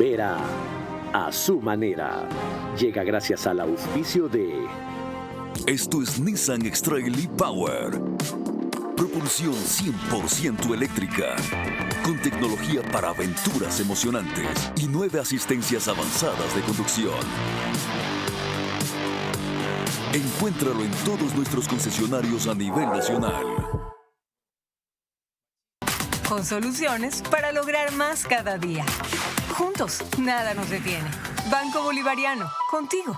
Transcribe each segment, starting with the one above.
Vera a su manera. Llega gracias al auspicio de... Esto es Nissan X-Trail e-Power. Propulsión 100% eléctrica. Con tecnología para aventuras emocionantes y 9 asistencias avanzadas de conducción. Encuéntralo en todos nuestros concesionarios a nivel nacional. Con soluciones para lograr más cada día. Juntos, nada nos detiene. Banco Bolivariano, contigo.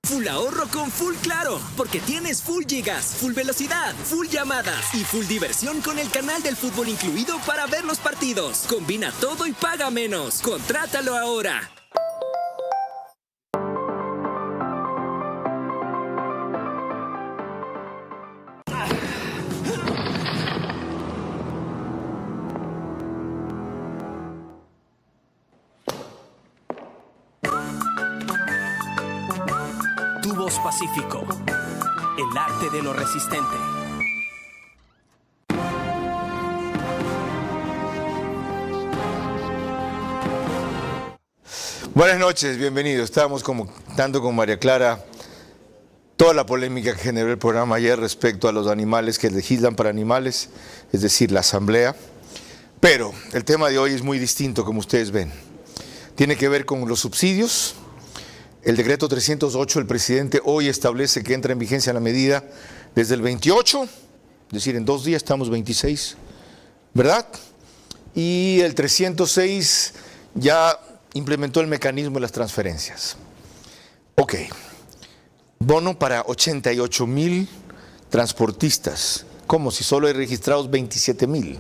Full ahorro con Full Claro, porque tienes full gigas, full velocidad, full llamadas y full diversión con el canal del fútbol incluido para ver los partidos. Combina todo y paga menos. Contrátalo ahora. Tubos Pacífico, el arte de lo resistente. Buenas noches, bienvenidos. Estábamos comentando con María Clara toda la polémica que generó el programa ayer respecto a los animales que legislan para animales, es decir, la Asamblea. Pero el tema de hoy es muy distinto, como ustedes ven. Tiene que ver con los subsidios. El decreto 308, el presidente hoy establece que entra en vigencia la medida desde el 28, es decir, en 2 días estamos 26, ¿verdad? Y el 306 ya implementó el mecanismo de las transferencias. Ok, bono para 88,000 transportistas, como si solo hay registrados 27,000.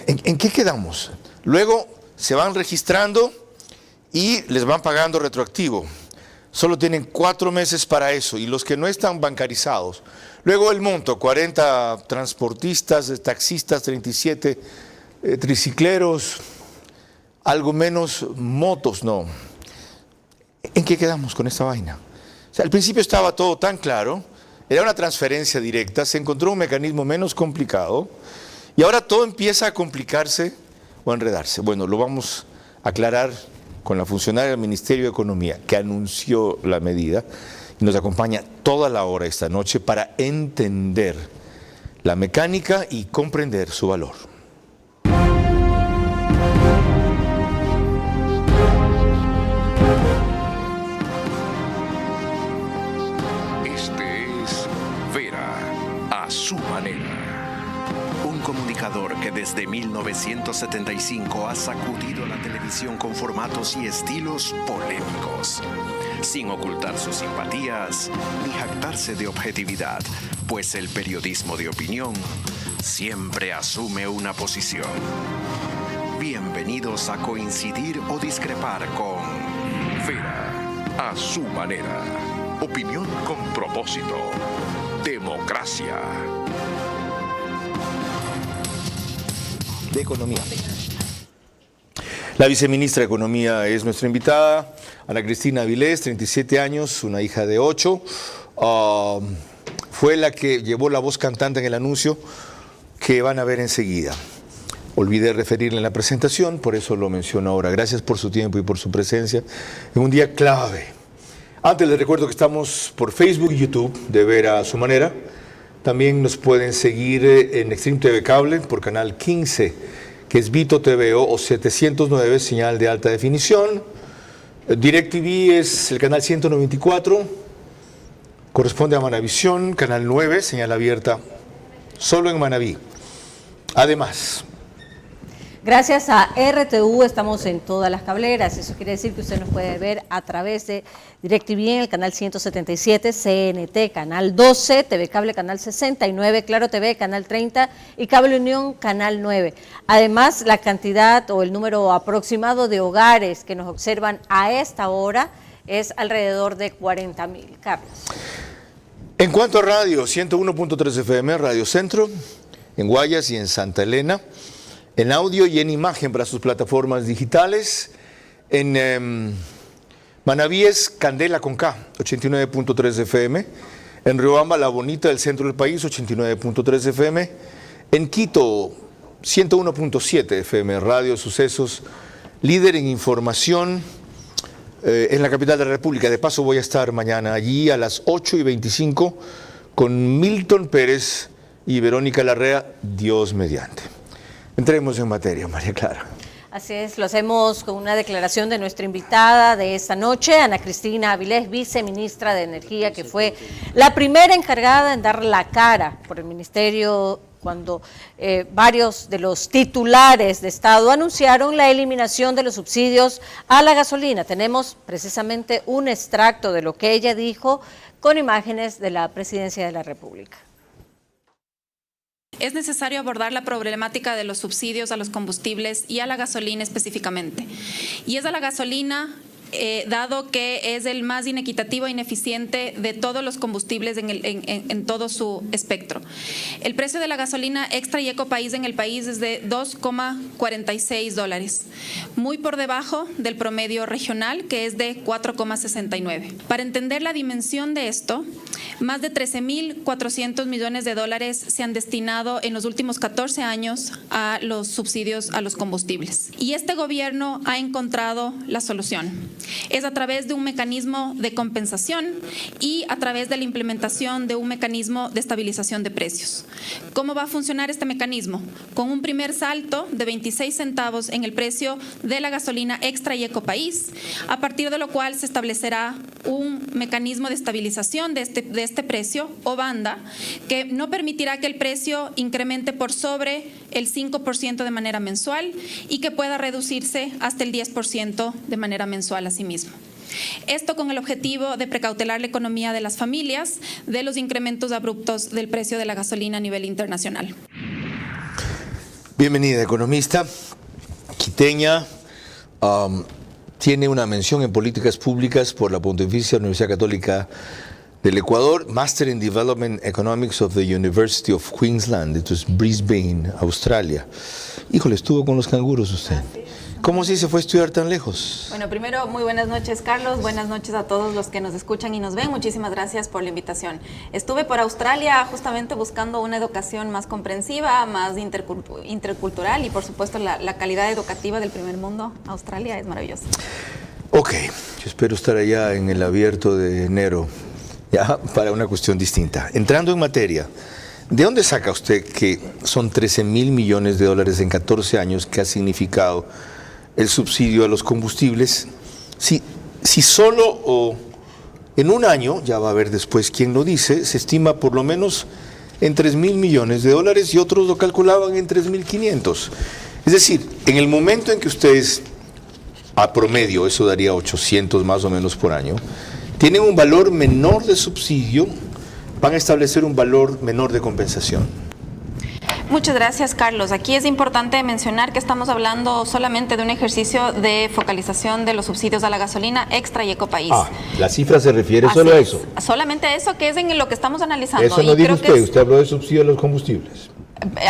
¿En qué quedamos? Luego se van registrando y les van pagando retroactivo. Solo tienen 4 meses para eso, y los que no están bancarizados. Luego el monto, 40 transportistas, taxistas, 37 tricicleros, algo menos motos, no. ¿En qué quedamos con esta vaina? O sea, al principio estaba todo tan claro, era una transferencia directa, se encontró un mecanismo menos complicado, y ahora todo empieza a complicarse o a enredarse. Bueno, lo vamos a aclarar con la funcionaria del Ministerio de Economía que anunció la medida y nos acompaña toda la hora esta noche para entender la mecánica y comprender su valor. Este es Vera a su manera. Un comunicador que desde 1975 ha sacudido la televisión con formatos y estilos polémicos, sin ocultar sus simpatías ni jactarse de objetividad, pues el periodismo de opinión siempre asume una posición. Bienvenidos a coincidir o discrepar con Vera a su manera. Opinión con propósito. Democracia. De Economía. La viceministra de Economía es nuestra invitada, Ana Cristina Avilés, 37 años, una hija de 8. Fue la que llevó la voz cantante en el anuncio que van a ver enseguida. Olvidé referirle en la presentación, por eso lo menciono ahora. Gracias por su tiempo y por su presencia en un día clave. Antes les recuerdo que estamos por Facebook y YouTube de Vera a su manera. También nos pueden seguir en Extreme TV Cable por canal 15, que es Vito TVO o 709, señal de alta definición. DirecTV es el canal 194, corresponde a Manavisión, canal 9, señal abierta solo en Manaví. Además, gracias a RTU estamos en todas las cableras. Eso quiere decir que usted nos puede ver a través de DirecTV en el canal 177, CNT canal 12, TV Cable canal 69, Claro TV canal 30 y Cable Unión canal 9. Además, la cantidad o el número aproximado de hogares que nos observan a esta hora es alrededor de 40,000. Carlos. En cuanto a radio, 101.3 FM, Radio Centro, en Guayas y en Santa Elena. En audio y en imagen para sus plataformas digitales. En Manaví es Candela con K, 89.3 FM. En Riobamba, La Bonita, del centro del país, 89.3 FM. En Quito, 101.7 FM, Radio Sucesos, líder en información en la capital de la República. De paso voy a estar mañana allí a las 8:25 con Milton Pérez y Verónica Larrea, Dios mediante. Entremos en materia, María Clara. Así es, lo hacemos con una declaración de nuestra invitada de esta noche, Ana Cristina Avilés, viceministra de Energía, que fue la primera encargada en dar la cara por el ministerio cuando varios de los titulares de Estado anunciaron la eliminación de los subsidios a la gasolina. Tenemos precisamente un extracto de lo que ella dijo con imágenes de la Presidencia de la República. Es necesario abordar la problemática de los subsidios a los combustibles y a la gasolina específicamente. Y es a la gasolina, dado que es el más inequitativo e ineficiente de todos los combustibles en todo su espectro. El precio de la gasolina extra y ecopaís en el país es de $2,46, muy por debajo del promedio regional, que es de 4,69. Para entender la dimensión de esto, más de 13.400 millones de dólares se han destinado en los últimos 14 años a los subsidios a los combustibles. Y este gobierno ha encontrado la solución. Es a través de un mecanismo de compensación y a través de la implementación de un mecanismo de estabilización de precios. ¿Cómo va a funcionar este mecanismo? Con un primer salto de 26 centavos en el precio de la gasolina extra y ecopaís, a partir de lo cual se establecerá un mecanismo de estabilización de este precio o banda que no permitirá que el precio incremente por sobre el 5% de manera mensual y que pueda reducirse hasta el 10% de manera mensual asimismo. Esto con el objetivo de precautelar la economía de las familias de los incrementos abruptos del precio de la gasolina a nivel internacional. Bienvenida, economista quiteña. Tiene una mención en políticas públicas por la Pontificia Universidad Católica del Ecuador, Master in Development Economics of the University of Queensland. Esto es Brisbane, Australia. Híjole, estuvo con los canguros usted. ¿Cómo así se fue a estudiar tan lejos? Bueno, primero, muy buenas noches, Carlos. Buenas noches a todos los que nos escuchan y nos ven. Muchísimas gracias por la invitación. Estuve por Australia justamente buscando una educación más comprensiva, más intercultural y, por supuesto, la calidad educativa del primer mundo. Australia es maravillosa. Ok, yo espero estar allá en el abierto de enero, ya para una cuestión distinta. Entrando en materia, ¿de dónde saca usted que son 13.000 millones de dólares en 14 años que ha significado el subsidio a los combustibles? Si solo o en un año, ya va a haber después quien lo dice, se estima por lo menos en 3.000 millones de dólares y otros lo calculaban en 3.500. Es decir, en el momento en que ustedes, a promedio, eso daría 800 más o menos por año, tienen un valor menor de subsidio, van a establecer un valor menor de compensación. Muchas gracias, Carlos. Aquí es importante mencionar que estamos hablando solamente de un ejercicio de focalización de los subsidios a la gasolina extra y ecopaís. La cifra se refiere solo a eso. Solamente a eso, que es en lo que estamos analizando. Eso no dijo usted habló de subsidio a los combustibles.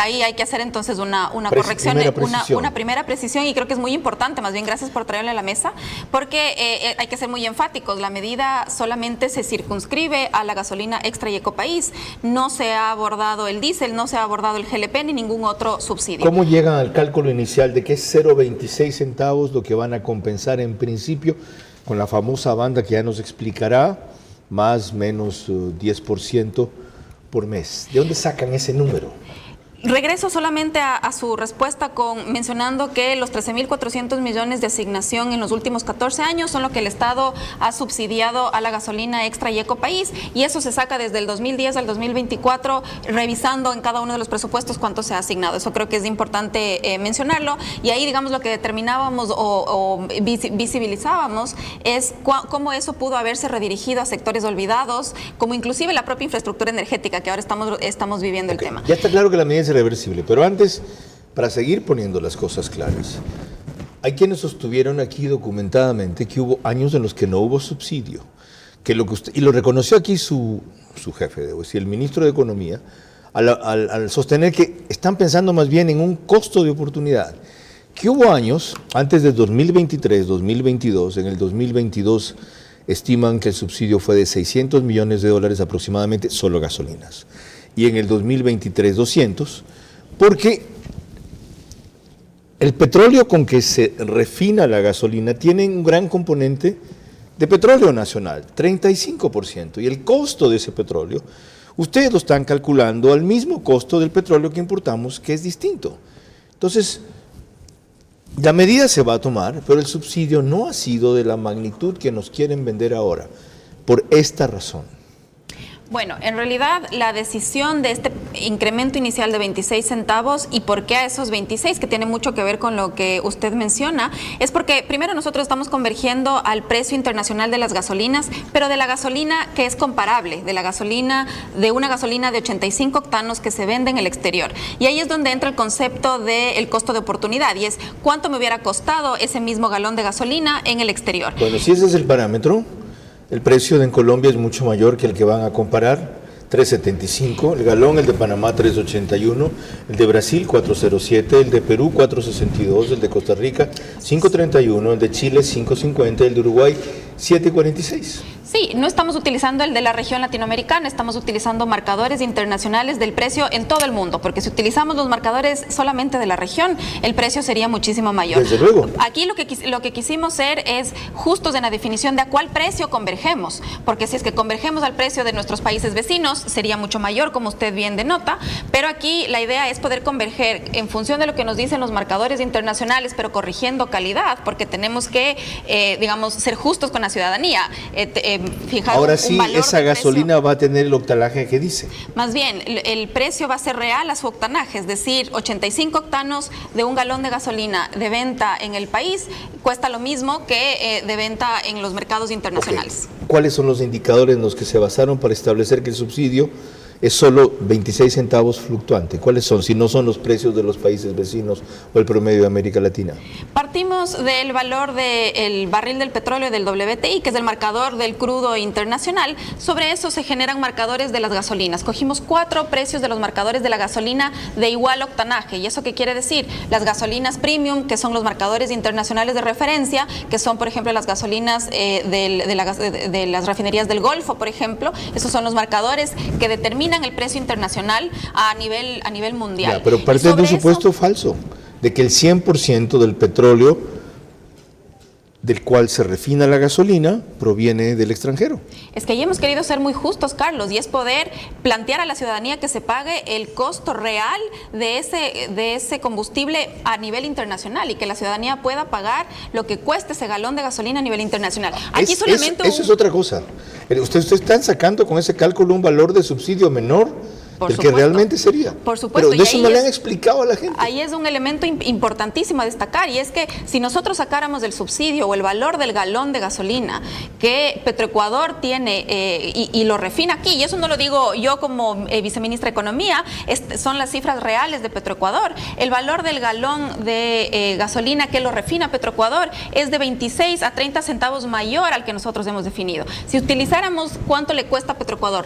Ahí hay que hacer entonces una corrección, una primera precisión, y creo que es muy importante, más bien gracias por traerle a la mesa, porque hay que ser muy enfáticos. La medida solamente se circunscribe a la gasolina extra y ecopaís. No se ha abordado el diésel, no se ha abordado el GLP ni ningún otro subsidio. ¿Cómo llegan al cálculo inicial de que es 0,26 centavos lo que van a compensar en principio con la famosa banda que ya nos explicará, más menos 10% por mes? ¿De dónde sacan ese número? Regreso solamente a su respuesta mencionando que los 13.400 millones de asignación en los últimos 14 años son lo que el Estado ha subsidiado a la gasolina extra y ecopaís, y eso se saca desde el 2010 al 2024, revisando en cada uno de los presupuestos cuánto se ha asignado. Eso creo que es importante mencionarlo, y ahí, digamos, lo que determinábamos o visibilizábamos es cómo eso pudo haberse redirigido a sectores olvidados, como inclusive la propia infraestructura energética, que ahora estamos viviendo el tema. Ya está claro que la medida es reversible, pero antes, para seguir poniendo las cosas claras, hay quienes sostuvieron aquí documentadamente que hubo años en los que no hubo subsidio, que y lo reconoció aquí su jefe, debo decir, el ministro de Economía, al sostener que están pensando más bien en un costo de oportunidad, que hubo años, antes del 2023, 2022, en el 2022 estiman que el subsidio fue de $600 millones aproximadamente, solo gasolinas. Y en el 2023, 200, porque el petróleo con que se refina la gasolina tiene un gran componente de petróleo nacional, 35%, y el costo de ese petróleo, ustedes lo están calculando al mismo costo del petróleo que importamos, que es distinto. Entonces, la medida se va a tomar, pero el subsidio no ha sido de la magnitud que nos quieren vender ahora, por esta razón. Bueno, en realidad la decisión de este incremento inicial de 26 centavos y por qué a esos 26, que tiene mucho que ver con lo que usted menciona, es porque primero nosotros estamos convergiendo al precio internacional de las gasolinas, pero de la gasolina que es comparable, de una gasolina de 85 octanos que se vende en el exterior. Y ahí es donde entra el concepto del costo de oportunidad, y es cuánto me hubiera costado ese mismo galón de gasolina en el exterior. Bueno, si ese es el parámetro, el precio en Colombia es mucho mayor que el que van a comparar, 3.75, el galón, el de Panamá 3.81, el de Brasil 4.07, el de Perú 4.62, el de Costa Rica 5.31, el de Chile 5.50, el de Uruguay 7.46. Sí, no estamos utilizando el de la región latinoamericana, estamos utilizando marcadores internacionales del precio en todo el mundo, porque si utilizamos los marcadores solamente de la región, el precio sería muchísimo mayor. Desde luego. Aquí lo que quisimos ser es justos en la definición de a cuál precio convergemos, porque si es que convergemos al precio de nuestros países vecinos, sería mucho mayor, como usted bien denota, pero aquí la idea es poder converger en función de lo que nos dicen los marcadores internacionales, pero corrigiendo calidad, porque tenemos que, digamos, ser justos con la ciudadanía, fijar ahora un sí, valor esa de gasolina precio. va a tener el octanaje que dice. Más bien, el precio va a ser real a su octanaje, es decir, 85 octanos de un galón de gasolina de venta en el país cuesta lo mismo que de venta en los mercados internacionales. Okay. ¿Cuáles son los indicadores en los que se basaron para establecer que el subsidio es solo 26 centavos fluctuante? ¿Cuáles son, si no son los precios de los países vecinos o el promedio de América Latina? Partimos del valor del barril del petróleo del WTI, que es el marcador del crudo internacional. Sobre eso se generan marcadores de las gasolinas. Cogimos 4 precios de los marcadores de la gasolina de igual octanaje. ¿Y eso qué quiere decir? Las gasolinas premium, que son los marcadores internacionales de referencia, que son, por ejemplo, las gasolinas de las refinerías del Golfo, por ejemplo. Esos son los marcadores que determinan el precio internacional a nivel mundial. Ya, pero parte de un supuesto falso, de que el 100% del petróleo del cual se refina la gasolina proviene del extranjero. Es que ahí hemos querido ser muy justos, Carlos, y es poder plantear a la ciudadanía que se pague el costo real de ese combustible a nivel internacional y que la ciudadanía pueda pagar lo que cueste ese galón de gasolina a nivel internacional. Aquí solamente eso es otra cosa. Ustedes están sacando con ese cálculo un valor de subsidio menor del que realmente sería. Por supuesto. Pero de eso no le han explicado a la gente. Ahí es un elemento importantísimo a destacar, y es que si nosotros sacáramos del subsidio o el valor del galón de gasolina que Petroecuador tiene y lo refina aquí, y eso no lo digo yo como viceministra de Economía, son las cifras reales de Petroecuador, el valor del galón de gasolina que lo refina Petroecuador es de 26 a 30 centavos mayor al que nosotros hemos definido. Si utilizáramos cuánto le cuesta a Petroecuador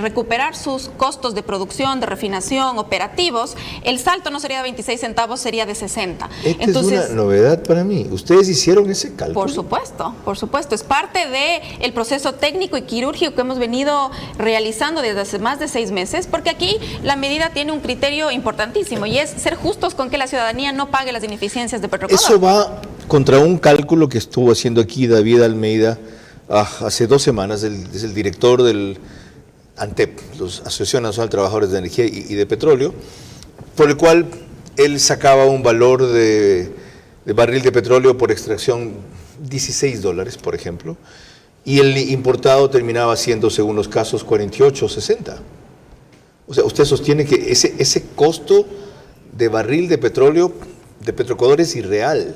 recuperar sus costos de producción, de refinación, operativos, el salto no sería de 26 centavos, sería de 60. Entonces, es una novedad para mí. ¿Ustedes hicieron ese cálculo? Por supuesto. Es parte del proceso técnico y quirúrgico que hemos venido realizando desde hace más de 6 meses, porque aquí la medida tiene un criterio importantísimo y es ser justos con que la ciudadanía no pague las ineficiencias de Petroecuador. Eso va contra un cálculo que estuvo haciendo aquí David Almeida hace 2 semanas, es el director del ANTEP, la Asociación Nacional de Trabajadores de Energía y de Petróleo, por el cual él sacaba un valor de barril de petróleo por extracción $16, por ejemplo, y el importado terminaba siendo, según los casos, 48 o 60. O sea, usted sostiene que ese costo de barril de petróleo de Petroecuador es irreal.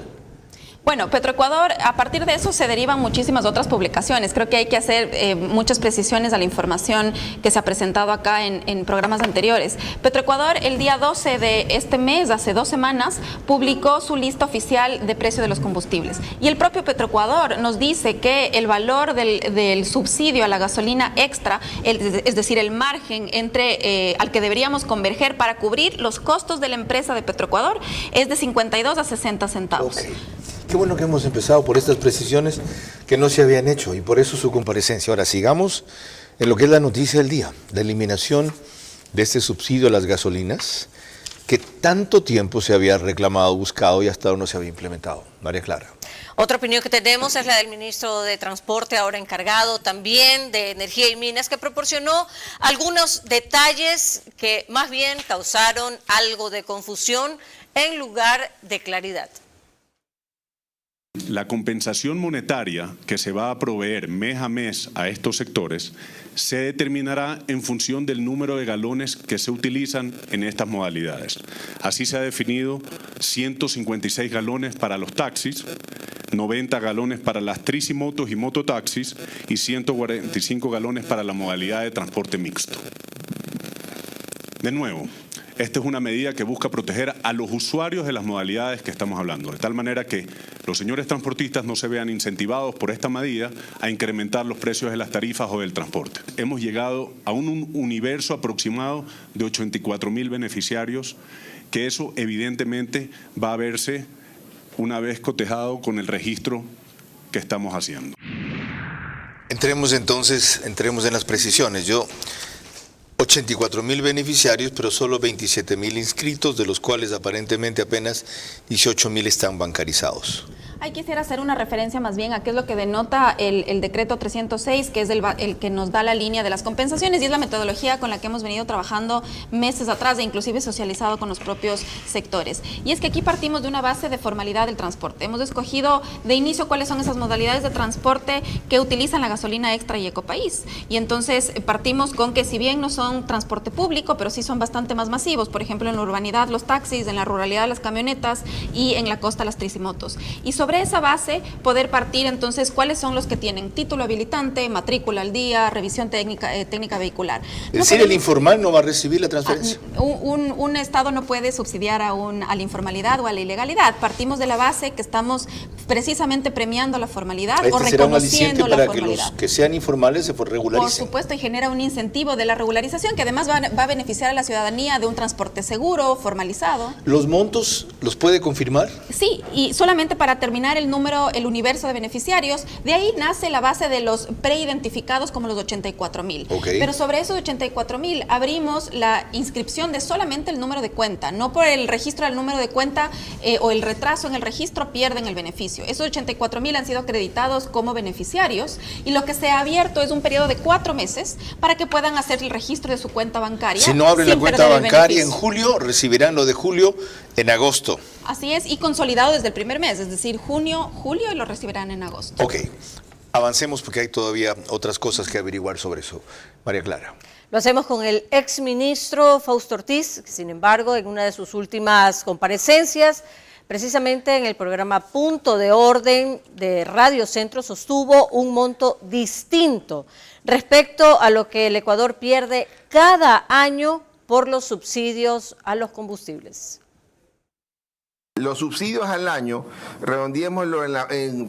Bueno, Petroecuador, a partir de eso se derivan muchísimas otras publicaciones. Creo que hay que hacer muchas precisiones a la información que se ha presentado acá en programas anteriores. Petroecuador, el día 12 de este mes, hace 2 semanas, publicó su lista oficial de precio de los combustibles. Y el propio Petroecuador nos dice que el valor del subsidio a la gasolina extra, es decir, el margen al que deberíamos converger para cubrir los costos de la empresa de Petroecuador, es de 52 a 60 centavos. Okay. Qué bueno que hemos empezado por estas precisiones que no se habían hecho y por eso su comparecencia. Ahora sigamos en lo que es la noticia del día, la eliminación de este subsidio a las gasolinas que tanto tiempo se había reclamado, buscado y hasta ahora no se había implementado. María Clara. Otra opinión que tenemos es la del ministro de Transporte, ahora encargado también de Energía y Minas, que proporcionó algunos detalles que más bien causaron algo de confusión en lugar de claridad. La compensación monetaria que se va a proveer mes a mes a estos sectores se determinará en función del número de galones que se utilizan en estas modalidades. Así se ha definido 156 galones para los taxis, 90 galones para las tricimotos y mototaxis y 145 galones para la modalidad de transporte mixto. De nuevo, esta es una medida que busca proteger a los usuarios de las modalidades que estamos hablando, de tal manera que los señores transportistas no se vean incentivados por esta medida a incrementar los precios de las tarifas o del transporte. Hemos llegado a un universo aproximado de 84.000 beneficiarios, que eso evidentemente va a verse una vez cotejado con el registro que estamos haciendo. Entremos en las precisiones. 84.000 beneficiarios, pero solo 27.000 inscritos, de los cuales aparentemente apenas 18.000 están bancarizados. Ahí quisiera hacer una referencia más bien a qué es lo que denota el decreto 306, que es el que nos da la línea de las compensaciones y es la metodología con la que hemos venido trabajando meses atrás e inclusive socializado con los propios sectores. Y es que aquí partimos de una base de formalidad del transporte. Hemos escogido de inicio cuáles son esas modalidades de transporte que utilizan la gasolina extra y ecopaís. Y entonces partimos con que si bien no son transporte público, pero sí son bastante más masivos, por ejemplo en la urbanidad los taxis, en la ruralidad las camionetas y en la costa las tricimotos. Y sobre esa base poder partir entonces cuáles son los que tienen título habilitante, matrícula al día, revisión técnica vehicular. Es decir, el informal no va a recibir la transferencia. Un Estado no puede subsidiar a la informalidad o a la ilegalidad. Partimos de la base que estamos precisamente premiando la formalidad o reconociendo la formalidad. Que los que sean informales se regularicen. Por supuesto, y genera un incentivo de la regularización que además va a beneficiar a la ciudadanía de un transporte seguro, formalizado. ¿Los montos los puede confirmar? Sí, y solamente para terminar el universo de beneficiarios, de ahí nace la base de los preidentificados como los 84.000. Okay. Pero sobre esos 84.000 abrimos la inscripción de solamente el número de cuenta, no por el registro del número de cuenta o el retraso en el registro pierden el beneficio. Esos 84.000 han sido acreditados como beneficiarios y lo que se ha abierto es un periodo de 4 meses para que puedan hacer el registro de su cuenta bancaria. Si no abren la cuenta bancaria en julio, recibirán lo de julio en agosto. Así es, y consolidado desde el primer mes, es decir, junio, julio, y lo recibirán en agosto. Ok, avancemos porque hay todavía otras cosas que averiguar sobre eso. María Clara. Lo hacemos con el exministro Fausto Ortiz, que sin embargo, en una de sus últimas comparecencias, precisamente en el programa Punto de Orden de Radio Centro, sostuvo un monto distinto respecto a lo que el Ecuador pierde cada año por los subsidios a los combustibles. Los subsidios al año, redondeémoslo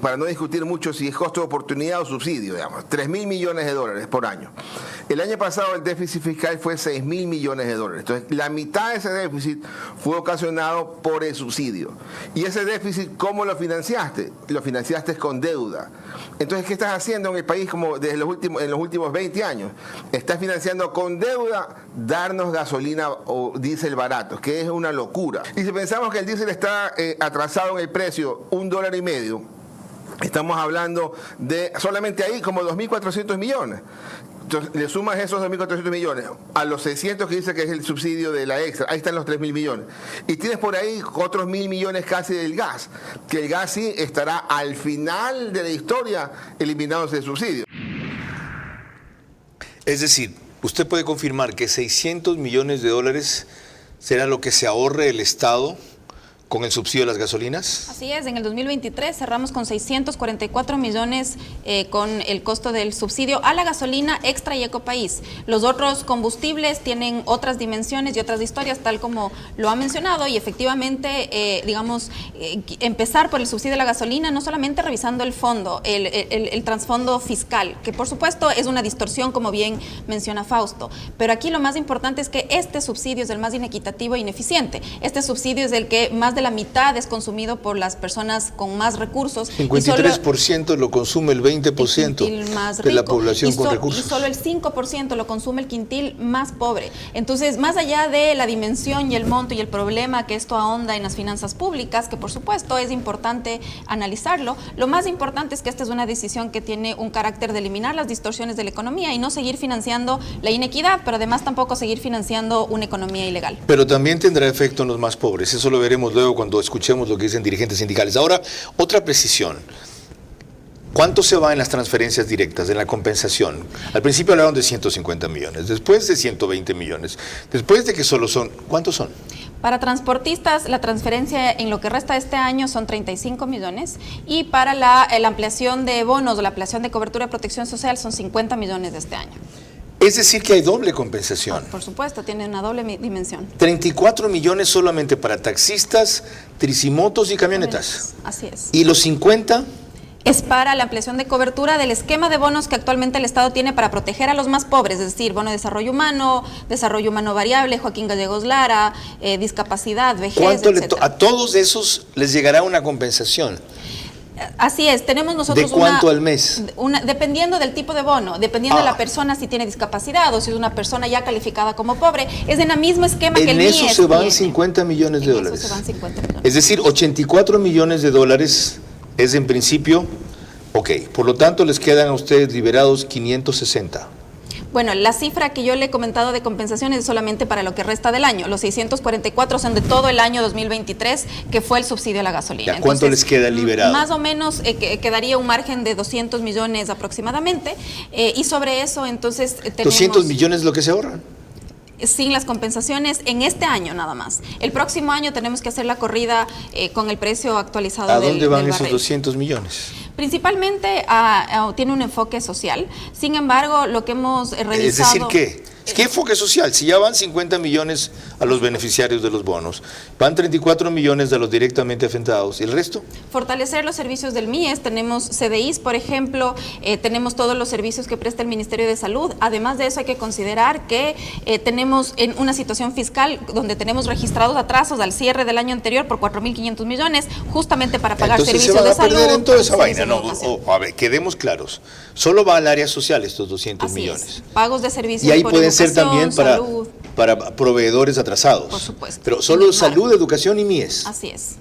para no discutir mucho si es costo de oportunidad o subsidio, digamos, 3.000 millones de dólares por año. El año pasado el déficit fiscal fue 6.000 millones de dólares. Entonces, la mitad de ese déficit fue ocasionado por el subsidio. Y ese déficit, ¿cómo lo financiaste? Lo financiaste con deuda. Entonces, ¿qué estás haciendo en el país como en los últimos 20 años? Estás financiando con deuda darnos gasolina o diésel barato, que es una locura. Y si pensamos que el diésel está atrasado en el precio $1.50, estamos hablando de solamente ahí como 2.400 millones. Entonces, le sumas esos 2.400 millones a los 600 que dice que es el subsidio de la extra, ahí están los 3.000 millones. Y tienes por ahí otros 1.000 millones casi del gas, que el gas sí estará al final de la historia eliminándose el subsidio. Es decir, ¿usted puede confirmar que 600 millones de dólares será lo que se ahorre el Estado con el subsidio de las gasolinas? Así es, en el 2023 cerramos con 644 millones con el costo del subsidio a la gasolina extra y ecopaís. Los otros combustibles tienen otras dimensiones y otras historias, tal como lo ha mencionado, y efectivamente, empezar por el subsidio de la gasolina, no solamente revisando el fondo, el trasfondo fiscal, que por supuesto es una distorsión, como bien menciona Fausto, pero aquí lo más importante es que este subsidio es el más inequitativo e ineficiente. Este subsidio es el que más de la mitad es consumido por las personas con más recursos. 53% lo consume el 20% de la población con recursos. Y solo el 5% lo consume el quintil más pobre. Entonces, más allá de la dimensión y el monto y el problema que esto ahonda en las finanzas públicas, que por supuesto es importante analizarlo, lo más importante es que esta es una decisión que tiene un carácter de eliminar las distorsiones de la economía y no seguir financiando la inequidad, pero además tampoco seguir financiando una economía ilegal. Pero también tendrá efecto en los más pobres, eso lo veremos luego cuando escuchemos lo que dicen dirigentes sindicales. Ahora, otra precisión. ¿Cuánto se va en las transferencias directas, en la compensación? Al principio hablaron de 150 millones, después de 120 millones, después de que solo son, ¿cuántos son? Para transportistas, la transferencia en lo que resta de este año son 35 millones y para la ampliación de bonos o la ampliación de cobertura de protección social son 50 millones de este año. Es decir que hay doble compensación. Por supuesto, tiene una doble dimensión. 34 millones solamente para taxistas, tricimotos y camionetas. Así es. ¿Y los 50? Es para la ampliación de cobertura del esquema de bonos que actualmente el Estado tiene para proteger a los más pobres, es decir, bono de desarrollo humano variable, Joaquín Gallegos Lara, discapacidad, vejez, etc. A todos esos les llegará una compensación? Así es, tenemos nosotros ¿De cuánto al mes? Dependiendo del tipo de bono, dependiendo de la persona si tiene discapacidad o si es una persona ya calificada como pobre, es en el mismo esquema que el MIES. En eso se van 50 millones de dólares. Eso se van 50 millones. Es decir, 84 millones de dólares es en principio, ok, por lo tanto les quedan a ustedes liberados 560. Bueno, la cifra que yo le he comentado de compensaciones es solamente para lo que resta del año. Los 644 son de todo el año 2023, que fue el subsidio a la gasolina. ¿Ya cuánto les queda liberado? Más o menos quedaría un margen de 200 millones aproximadamente. Y sobre eso, entonces, tenemos... ¿200 millones es lo que se ahorran? Sin las compensaciones en este año nada más. El próximo año tenemos que hacer la corrida con el precio actualizado del barril. ¿A dónde van esos 200 millones? Principalmente tiene un enfoque social. Sin embargo, lo que hemos revisado... Es decir, ¿qué? ¿Qué enfoque social? Si ya van 50 millones a los beneficiarios de los bonos, van 34 millones de los directamente afectados, ¿y el resto? Fortalecer los servicios del MIES, tenemos CDIs, por ejemplo, tenemos todos los servicios que presta el Ministerio de Salud. Además de eso, hay que considerar que tenemos en una situación fiscal donde tenemos registrados atrasos al cierre del año anterior por 4.500 millones, justamente para pagar servicios de salud. Entonces se van a perder en toda esa vaina. No, a ver, quedemos claros. Solo va al área social estos 200 millones. Pagos de servicios y ahí por pueden ser también salud, para proveedores atrasados. Por supuesto. Pero solo salud, educación y MIES. Así es.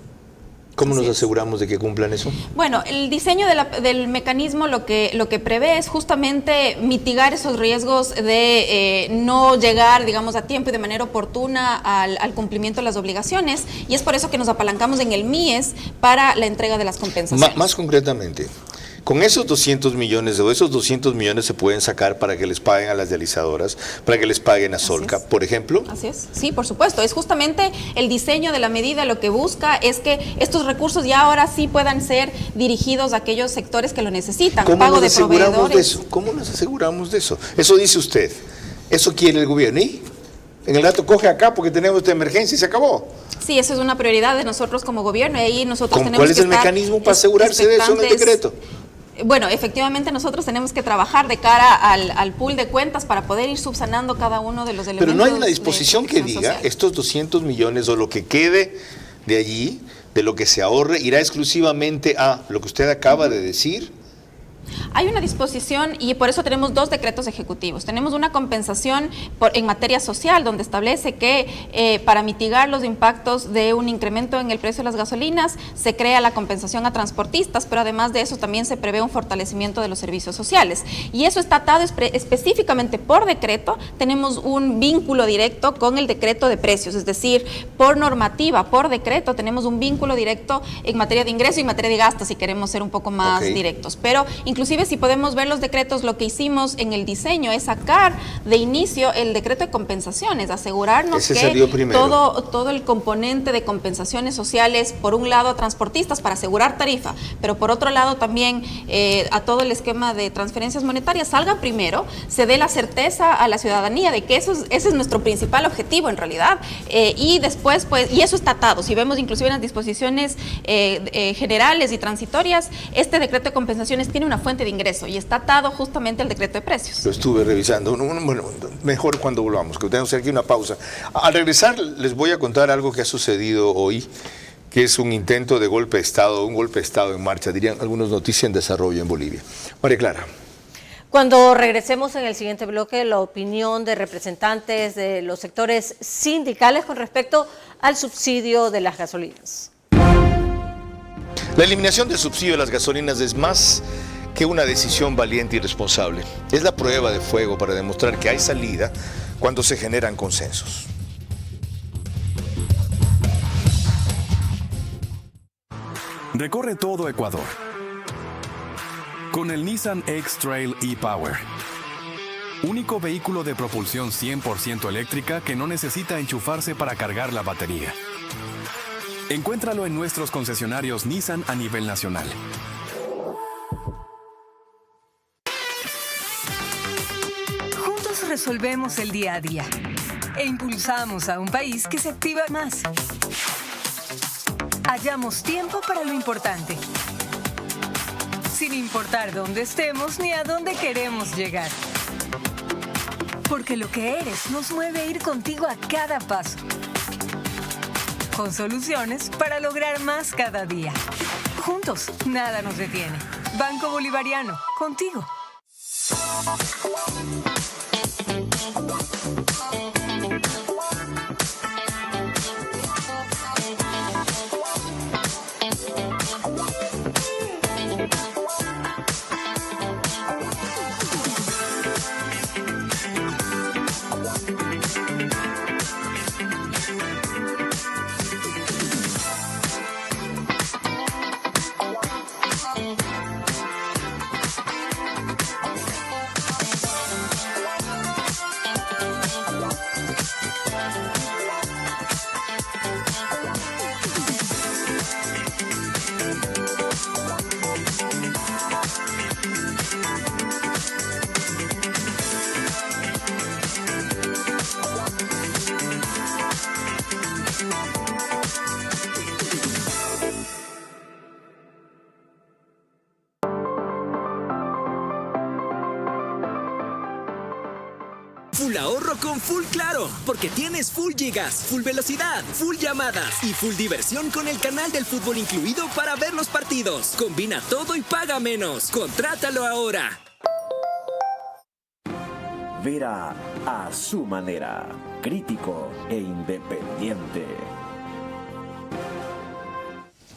¿Cómo nos aseguramos de que cumplan eso? Bueno, el diseño del mecanismo lo que prevé es justamente mitigar esos riesgos de no llegar, digamos, a tiempo y de manera oportuna al cumplimiento de las obligaciones, y es por eso que nos apalancamos en el MIES para la entrega de las compensaciones. Más concretamente, con esos 200 millones o esos 200 millones se pueden sacar para que les paguen a las dializadoras, para que les paguen a Solca, por ejemplo. Así es, sí, por supuesto. Es justamente el diseño de la medida lo que busca es que estos recursos ya ahora sí puedan ser dirigidos a aquellos sectores que lo necesitan. ¿Cómo Pago nos de aseguramos proveedores. de eso? ¿Cómo nos aseguramos de eso? Eso dice usted. Eso quiere el gobierno. ¿Y? En el rato coge acá porque tenemos esta emergencia y se acabó. Sí, eso es una prioridad de nosotros como gobierno y ahí nosotros tenemos ¿Cuál es que el mecanismo para asegurarse de eso en el decreto? Bueno, efectivamente nosotros tenemos que trabajar de cara al pool de cuentas para poder ir subsanando cada uno de los elementos. Pero no hay una disposición que diga estos 200 millones o lo que quede de allí, de lo que se ahorre, irá exclusivamente a lo que usted acaba de decir. Hay una disposición y por eso tenemos dos decretos ejecutivos. Tenemos una compensación en materia social donde establece que para mitigar los impactos de un incremento en el precio de las gasolinas se crea la compensación a transportistas, pero además de eso también se prevé un fortalecimiento de los servicios sociales. Y eso está atado específicamente por decreto. Tenemos un vínculo directo con el decreto de precios, es decir, por normativa, por decreto, tenemos un vínculo directo en materia de ingreso y en materia de gasto, si queremos ser un poco más directos. Pero inclusive si podemos ver los decretos, lo que hicimos en el diseño es sacar de inicio el decreto de compensaciones, asegurarnos que todo el componente de compensaciones sociales, por un lado a transportistas para asegurar tarifa, pero por otro lado también a todo el esquema de transferencias monetarias salga primero, se dé la certeza a la ciudadanía de que ese es nuestro principal objetivo en realidad, y después pues, y eso está atado, si vemos inclusive en las disposiciones generales y transitorias, este decreto de compensaciones tiene una fuente de ingreso y está atado justamente al decreto de precios. Lo estuve revisando. Bueno, mejor cuando volvamos, que tenemos que hacer aquí una pausa. Al regresar les voy a contar algo que ha sucedido hoy que es un intento de golpe de Estado, un golpe de Estado en marcha, dirían algunos, noticias en desarrollo en Bolivia. María Clara. Cuando regresemos en el siguiente bloque, la opinión de representantes de los sectores sindicales con respecto al subsidio de las gasolinas. La eliminación del subsidio de las gasolinas es más que una decisión valiente y responsable. Es la prueba de fuego para demostrar que hay salida cuando se generan consensos. Recorre todo Ecuador con el Nissan X-Trail e-Power. Único vehículo de propulsión 100% eléctrica que no necesita enchufarse para cargar la batería. Encuéntralo en nuestros concesionarios Nissan a nivel nacional. Juntos resolvemos el día a día e impulsamos a un país que se activa más. Hallamos tiempo para lo importante, sin importar dónde estemos ni a dónde queremos llegar. Porque lo que eres nos mueve a ir contigo a cada paso, con soluciones para lograr más cada día. Juntos, nada nos detiene. Banco Bolivariano, contigo. Full ahorro con Full Claro, porque tienes full gigas, full velocidad, full llamadas y full diversión con el canal del fútbol incluido para ver los partidos. Combina todo y paga menos. Contrátalo ahora. Vera a su manera, crítico e independiente.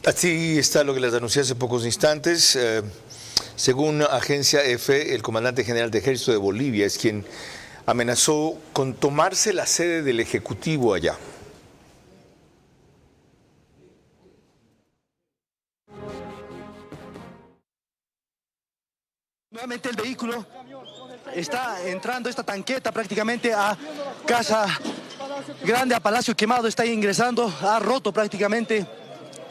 Así está lo que les anuncié hace pocos instantes. Según Agencia EFE, el comandante general de Ejército de Bolivia es quien amenazó con tomarse la sede del Ejecutivo allá. Nuevamente el vehículo está entrando, esta tanqueta prácticamente a Casa Grande, a Palacio Quemado, está ingresando, ha roto prácticamente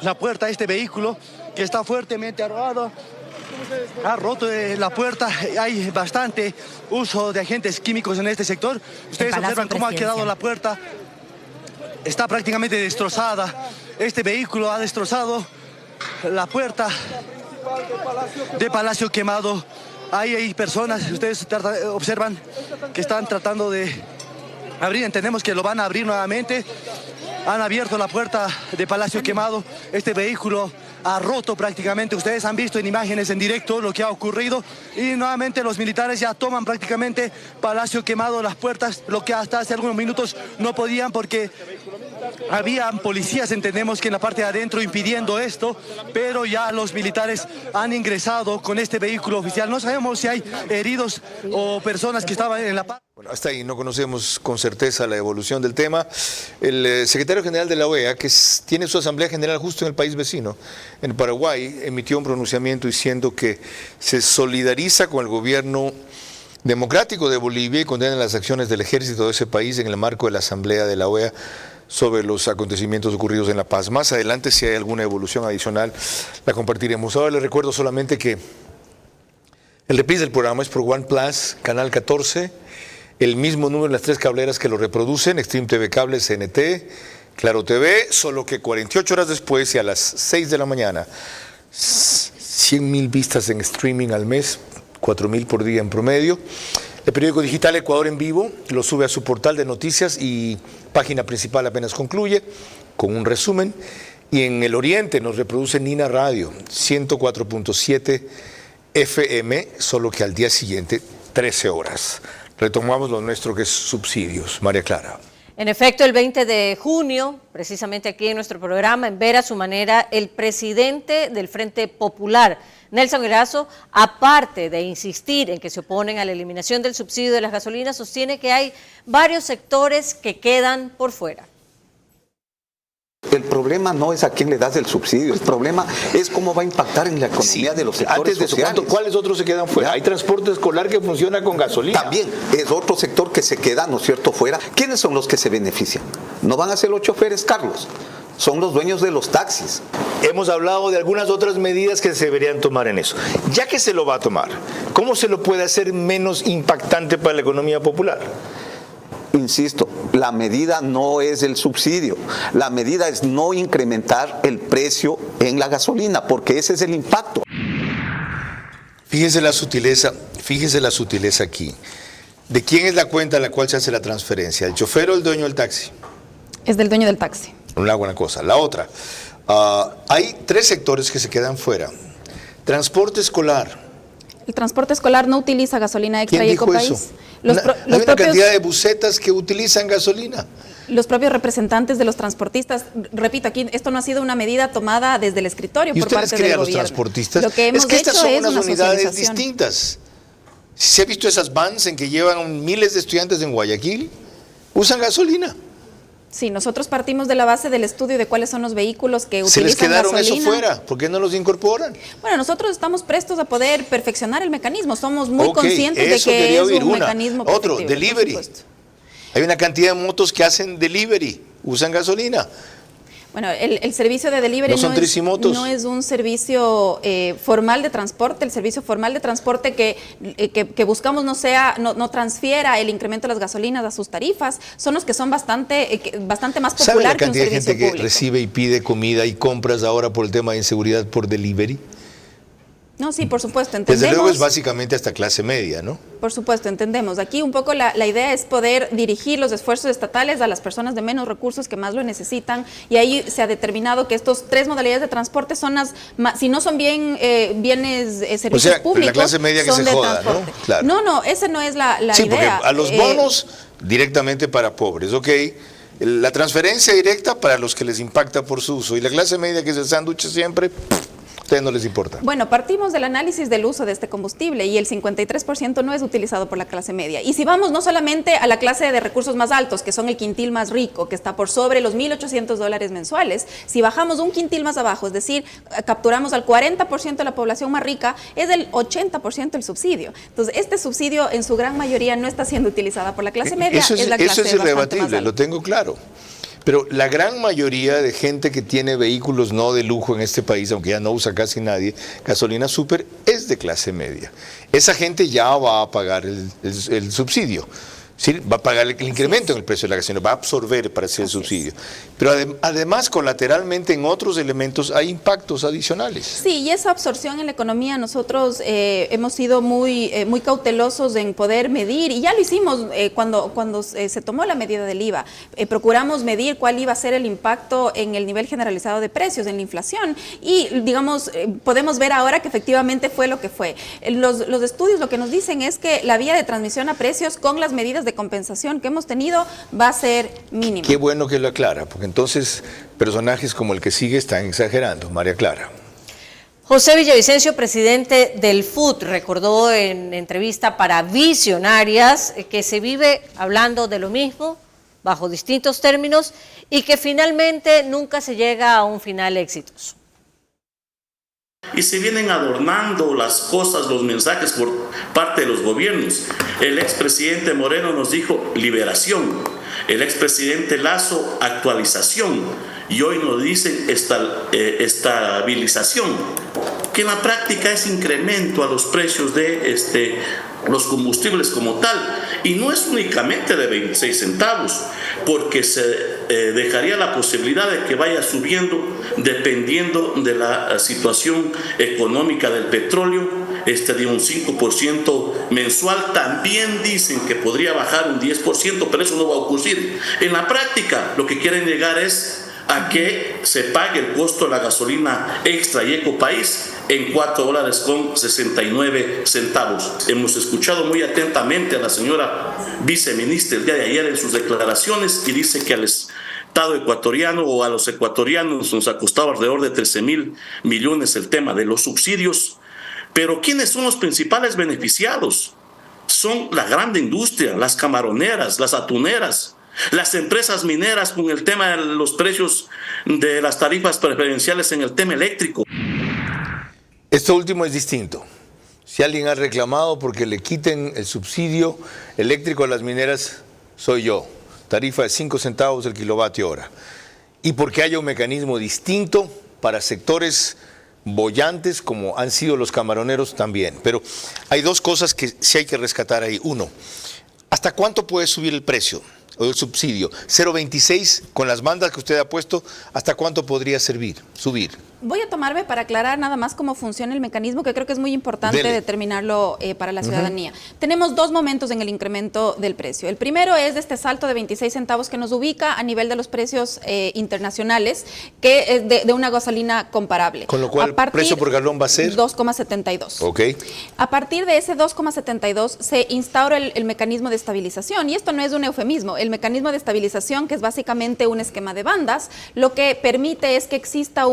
la puerta de este vehículo que está fuertemente arrollado. Ha roto la puerta, hay bastante uso de agentes químicos en este sector. Ustedes observan cómo ha quedado la puerta, está prácticamente destrozada. Este vehículo ha destrozado la puerta de Palacio Quemado. Ahí hay personas, ustedes observan que están tratando de abrir, entendemos que lo van a abrir nuevamente. Han abierto la puerta de Palacio Quemado, este vehículo ha roto prácticamente, ustedes han visto en imágenes en directo lo que ha ocurrido y nuevamente los militares ya toman prácticamente Palacio Quemado, las puertas, lo que hasta hace algunos minutos no podían porque habían policías, entendemos que en la parte de adentro impidiendo esto, pero ya los militares han ingresado con este vehículo oficial. No sabemos si hay heridos o personas que estaban en la parte. Bueno, hasta ahí no conocemos con certeza la evolución del tema. El secretario general de la OEA, que tiene su asamblea general justo en el país vecino, en Paraguay, emitió un pronunciamiento diciendo que se solidariza con el gobierno democrático de Bolivia y condena las acciones del ejército de ese país en el marco de la asamblea de la OEA sobre los acontecimientos ocurridos en La Paz. Más adelante, si hay alguna evolución adicional, la compartiremos. Ahora les recuerdo solamente que el reprise del programa es por One Plus, Canal 14, el mismo número en las 3 cableras que lo reproducen, Extreme TV Cable, CNT, Claro TV, solo que 48 horas después y a las 6 de la mañana, 100.000 vistas en streaming al mes, 4.000 por día en promedio. El periódico digital Ecuador en Vivo lo sube a su portal de noticias y página principal apenas concluye con un resumen. Y en el oriente nos reproduce Nina Radio, 104.7 FM, solo que al día siguiente, 13 horas. Retomamos lo nuestro, que es subsidios. María Clara. En efecto, el 20 de junio, precisamente aquí en nuestro programa, en Ver a su manera, el presidente del Frente Popular, Nelson Erazo, aparte de insistir en que se oponen a la eliminación del subsidio de las gasolinas, sostiene que hay varios sectores que quedan por fuera. El problema no es a quién le das el subsidio, el problema es cómo va a impactar en la economía de los sectores sociales. ¿Cuáles otros se quedan fuera? Hay transporte escolar que funciona con gasolina. También es otro sector que se queda, ¿no es cierto?, fuera. ¿Quiénes son los que se benefician? No van a ser los choferes, Carlos. Son los dueños de los taxis. Hemos hablado de algunas otras medidas que se deberían tomar en eso. Ya que se lo va a tomar, ¿cómo se lo puede hacer menos impactante para la economía popular? Insisto, la medida no es el subsidio, la medida es no incrementar el precio en la gasolina, porque ese es el impacto. Fíjese la sutileza aquí. ¿De quién es la cuenta a la cual se hace la transferencia? ¿El chofer o el dueño del taxi? Es del dueño del taxi. Una buena cosa. La otra, hay 3 sectores que se quedan fuera. Transporte escolar. El transporte escolar no utiliza gasolina extra y Ecopaís. Eso? Hay una cantidad de busetas que utilizan gasolina. Los propios representantes de los transportistas, repito, aquí esto no ha sido una medida tomada desde el escritorio por parte del gobierno. ¿Y usted les cree a los transportistas? Lo que hemos que estas hecho son es unas una unidades distintas. ¿Se ha visto esas vans en que llevan miles de estudiantes en Guayaquil? Usan gasolina. Sí, nosotros partimos de la base del estudio de cuáles son los vehículos que utilizan gasolina. Se les quedaron eso fuera, ¿por qué no los incorporan? Bueno, nosotros estamos prestos a poder perfeccionar el mecanismo, somos muy conscientes de que es un mecanismo perfectible. Otro, delivery. Hay una cantidad de motos que hacen delivery, usan gasolina. Bueno, el servicio de delivery no es un servicio formal de transporte. El servicio formal de transporte que buscamos no transfiera el incremento de las gasolinas a sus tarifas. Son los que son bastante más popular que un servicio público. ¿Sabe la cantidad de gente que recibe y pide comida y compras ahora por el tema de inseguridad por delivery? No, sí, por supuesto, entendemos. Desde luego es básicamente hasta clase media, ¿no? Por supuesto, entendemos. Aquí un poco la idea es poder dirigir los esfuerzos estatales a las personas de menos recursos que más lo necesitan, y ahí se ha determinado que estos 3 modalidades de transporte son las más, si no son bienes, servicios públicos, la clase media que se joda, ¿no? Claro. No, esa no es la idea. Sí, porque a los bonos directamente para pobres, ok. La transferencia directa para los que les impacta por su uso, y la clase media que se sándwich siempre, no les importa. Bueno, partimos del análisis del uso de este combustible y el 53% no es utilizado por la clase media. Y si vamos no solamente a la clase de recursos más altos, que son el quintil más rico, que está por sobre los $1,800 mensuales, si bajamos un quintil más abajo, es decir, capturamos al 40% de la población más rica, es del 80% el subsidio. Entonces, este subsidio en su gran mayoría no está siendo utilizada por la clase media. Eso es irrebatible, lo tengo claro. Pero la gran mayoría de gente que tiene vehículos no de lujo en este país, aunque ya no usa casi nadie, gasolina súper, es de clase media. Esa gente ya va a pagar el subsidio. ¿Sí? Va a pagar el incremento en el precio de la gasolina, va a absorber para hacer el subsidio. Pero además, colateralmente, en otros elementos hay impactos adicionales. Sí, y esa absorción en la economía, nosotros hemos sido muy cautelosos en poder medir, y ya lo hicimos cuando se tomó la medida del IVA. Procuramos medir cuál iba a ser el impacto en el nivel generalizado de precios, en la inflación, y digamos, podemos ver ahora que efectivamente fue lo que fue. Los estudios lo que nos dicen es que la vía de transmisión a precios con las medidas de compensación que hemos tenido va a ser mínima. Qué bueno que lo aclara, porque entonces personajes como el que sigue están exagerando. María Clara. José Villavicencio, presidente del FUT, recordó en entrevista para Visionarias que se vive hablando de lo mismo, bajo distintos términos, y que finalmente nunca se llega a un final exitoso. Y se vienen adornando las cosas, los mensajes por parte de los gobiernos. El expresidente Moreno nos dijo liberación, el expresidente Lasso actualización, y hoy nos dicen estabilización, que en la práctica es incremento a los precios de los combustibles como tal, y no es únicamente de 26 centavos, porque se dejaría la posibilidad de que vaya subiendo dependiendo de la situación económica del petróleo, de un 5% mensual. También dicen que podría bajar un 10%, pero eso no va a ocurrir. En la práctica, lo que quieren llegar es a que se pague el costo de la gasolina extra y Ecopaís en $4.69. Hemos escuchado muy atentamente a la señora viceministra el día de ayer en sus declaraciones y dice que al Estado ecuatoriano o a los ecuatorianos nos ha costado alrededor de 13.000 millones el tema de los subsidios. Pero ¿quiénes son los principales beneficiados? Son la gran industria, las camaroneras, las atuneras, las empresas mineras con el tema de los precios de las tarifas preferenciales en el tema eléctrico. Esto último es distinto. Si alguien ha reclamado porque le quiten el subsidio eléctrico a las mineras, soy yo. Tarifa de 5 centavos el kilovatio hora. Y porque haya un mecanismo distinto para sectores bollantes como han sido los camaroneros también. Pero hay dos cosas que sí hay que rescatar ahí. Uno, ¿hasta cuánto puede subir el precio o el subsidio? 0.26 con las bandas que usted ha puesto, ¿hasta cuánto podría subir? Voy a tomarme para aclarar nada más cómo funciona el mecanismo, que creo que es muy importante determinarlo para la ciudadanía. Tenemos dos momentos en el incremento del precio. El primero es de este salto de 26 centavos que nos ubica a nivel de los precios internacionales, que es de una gasolina comparable. Con lo cual, el precio por galón va a ser 2,72. Ok. A partir de ese 2,72 se instaura el mecanismo de estabilización, y esto no es un eufemismo. El mecanismo de estabilización, que es básicamente un esquema de bandas, lo que permite es que exista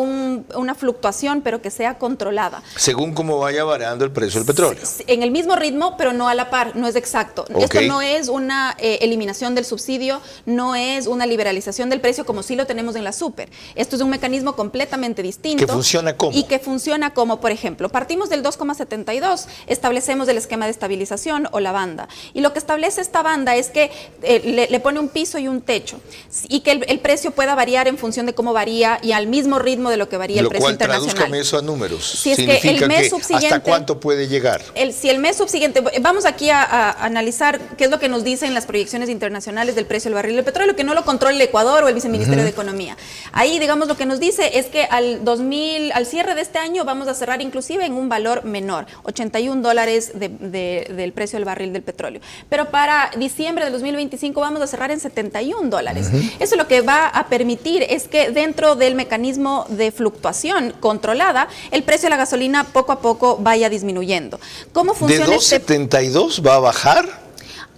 una fluctuación, pero que sea controlada. Según cómo vaya variando el precio del petróleo. En el mismo ritmo, pero no a la par, no es exacto. Okay. Esto no es una eliminación del subsidio, no es una liberalización del precio como sí lo tenemos en la super. Esto es un mecanismo completamente distinto. ¿Que funciona cómo? Y que funciona como, por ejemplo, partimos del 2,72, establecemos el esquema de estabilización o la banda. Y lo que establece esta banda es que le pone un piso y un techo, y que el precio pueda variar en función de cómo varía y al mismo ritmo de lo que varía el precio internacional. Tradúzcame eso a números. Si es que el mes subsiguiente, ¿hasta cuánto puede llegar? Si el mes subsiguiente, vamos aquí a analizar qué es lo que nos dicen las proyecciones internacionales del precio del barril del petróleo, que no lo controla el Ecuador o el Viceministerio de Economía. Ahí, digamos, lo que nos dice es que al cierre de este año vamos a cerrar inclusive en un valor menor, $81 del precio del barril del petróleo. Pero para diciembre de 2025 vamos a cerrar en $71. Eso lo que va a permitir es que dentro del mecanismo de fluctuación controlada, el precio de la gasolina poco a poco vaya disminuyendo. ¿Cómo funciona? ¿De 2.72 va a bajar?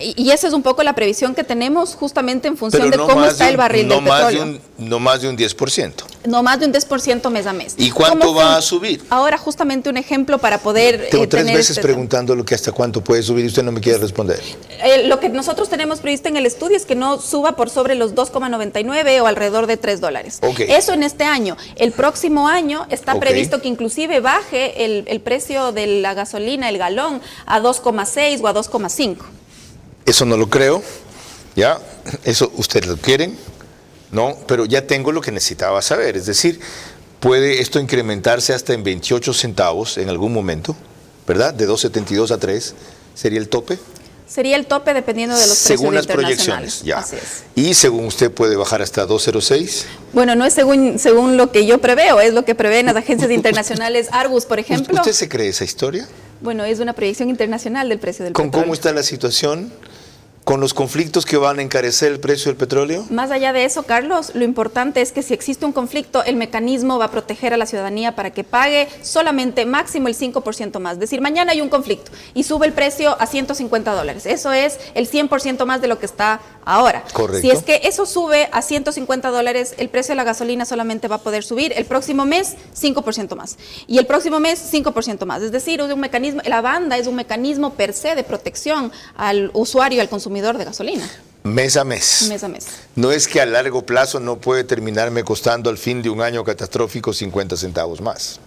Y esa es un poco la previsión que tenemos justamente en función de cómo está el barril del petróleo. No más de un 10%. No más de un 10% mes a mes. ¿Y cuánto va a subir? Ahora justamente un ejemplo para poder Tengo tres veces preguntando lo que hasta cuánto puede subir y usted no me quiere responder. Lo que nosotros tenemos previsto en el estudio es que no suba por sobre los 2,99 o alrededor de $3. Okay. Eso en este año. El próximo año está previsto que inclusive baje el precio de la gasolina, el galón, a 2,6 o a 2,5. Eso no lo creo, ¿ya? Eso ustedes lo quieren, ¿no? Pero ya tengo lo que necesitaba saber, es decir, puede esto incrementarse hasta en 28 centavos en algún momento, ¿verdad? De 2.72 a 3, ¿sería el tope? Sería el tope dependiendo de los según precios las internacionales. Proyecciones, ya. Así es. Y según usted puede bajar hasta 2.06. Bueno, no es según lo que yo preveo, es lo que prevén las agencias internacionales Argus, por ejemplo. ¿Usted se cree esa historia? Bueno, es una proyección internacional del precio del petróleo. ¿Con cómo está la situación? ¿Con los conflictos que van a encarecer el precio del petróleo? Más allá de eso, Carlos, lo importante es que si existe un conflicto, el mecanismo va a proteger a la ciudadanía para que pague solamente máximo el 5% más. Es decir, mañana hay un conflicto y sube el precio a $150. Eso es el 100% más de lo que está ahora. Correcto. Si es que eso sube a $150, el precio de la gasolina solamente va a poder subir el próximo mes 5% más. Y el próximo mes 5% más. Es decir, es un mecanismo, la banda es un mecanismo per se de protección al usuario, al consumidor de gasolina. Mes a mes. Mes a mes. No es que a largo plazo no puede terminarme costando al fin de un año catastrófico 50 centavos más.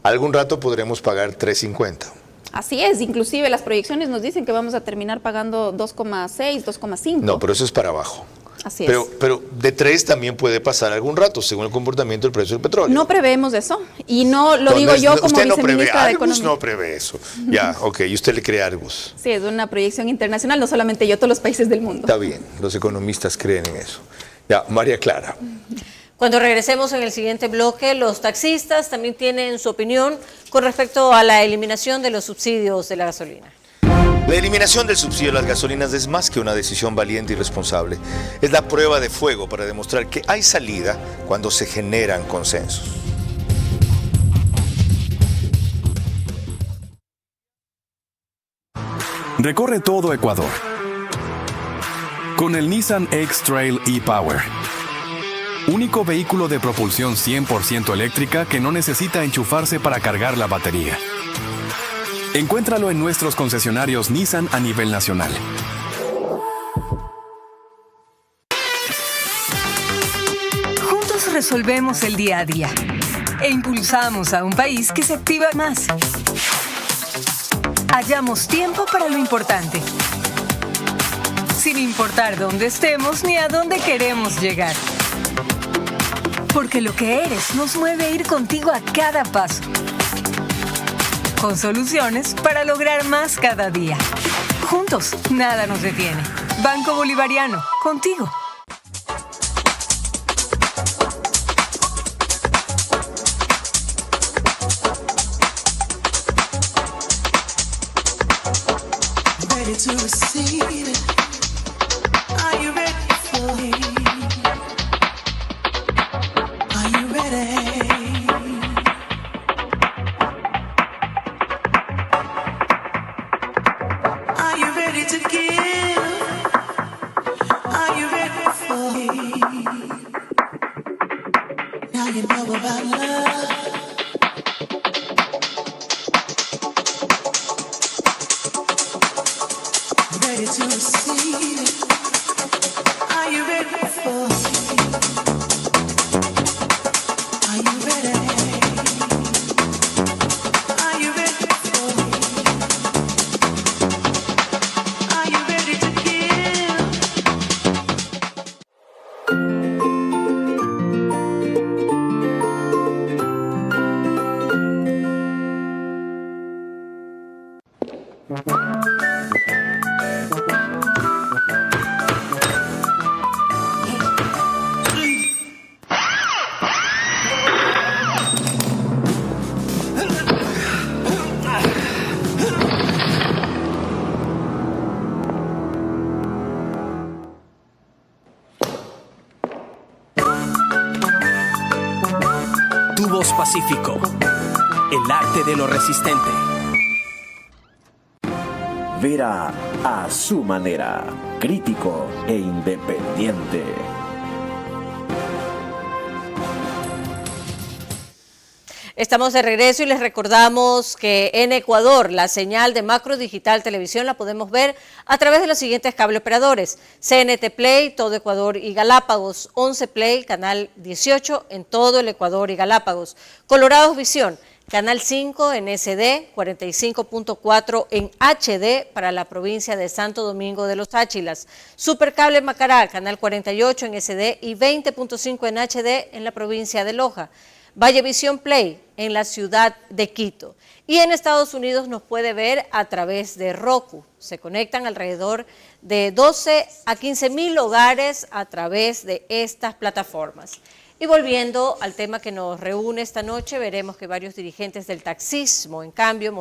Algún rato podremos pagar 3.50. Así es, inclusive las proyecciones nos dicen que vamos a terminar pagando 2,6, 2,5. No, pero eso es para abajo. Así es. Pero de 3 también puede pasar algún rato, según el comportamiento del precio del petróleo. No preveemos eso, y no lo digo yo como viceministra de Economía. No prevé eso. Ya, ok, y usted le cree a Argus. Sí, es una proyección internacional, no solamente yo, todos los países del mundo. Está bien, los economistas creen en eso. Ya, María Clara. Cuando regresemos en el siguiente bloque, los taxistas también tienen su opinión con respecto a la eliminación de los subsidios de la gasolina. La eliminación del subsidio a las gasolinas es más que una decisión valiente y responsable. Es la prueba de fuego para demostrar que hay salida cuando se generan consensos. Recorre todo Ecuador con el Nissan X-Trail e-Power. Único vehículo de propulsión 100% eléctrica que no necesita enchufarse para cargar la batería. Encuéntralo en nuestros concesionarios Nissan a nivel nacional. Juntos resolvemos el día a día e impulsamos a un país que se activa más. Hallamos tiempo para lo importante, sin importar dónde estemos ni a dónde queremos llegar. Porque lo que eres nos mueve a ir contigo a cada paso, con soluciones para lograr más cada día. Juntos, nada nos detiene. Banco Bolivariano, contigo. Ready to receive it. Are you ready for it? Are you ready? Are you ready to give? Are you ready for it? Now you know about love. Ready to receive it. Are you ready for it? Are you ready? Are you ready for it? Are you ready to give? Tubos Pacífico, el arte de lo resistente. Vera a su manera, crítico e independiente. Estamos de regreso y les recordamos que en Ecuador la señal de Macro Digital Televisión la podemos ver a través de los siguientes cable operadores: CNT Play, todo Ecuador y Galápagos; 11 Play, canal 18 en todo el Ecuador y Galápagos; Colorados Visión, canal 5 en SD, 45.4 en HD para la provincia de Santo Domingo de los Áchilas; Supercable Macará, canal 48 en SD y 20.5 en HD en la provincia de Loja; Vallevisión Play en la ciudad de Quito. Y en Estados Unidos nos puede ver a través de Roku. Se conectan alrededor de 12 a 15.000 hogares a través de estas plataformas. Y volviendo al tema que nos reúne esta noche, veremos que varios dirigentes del taxismo, en cambio,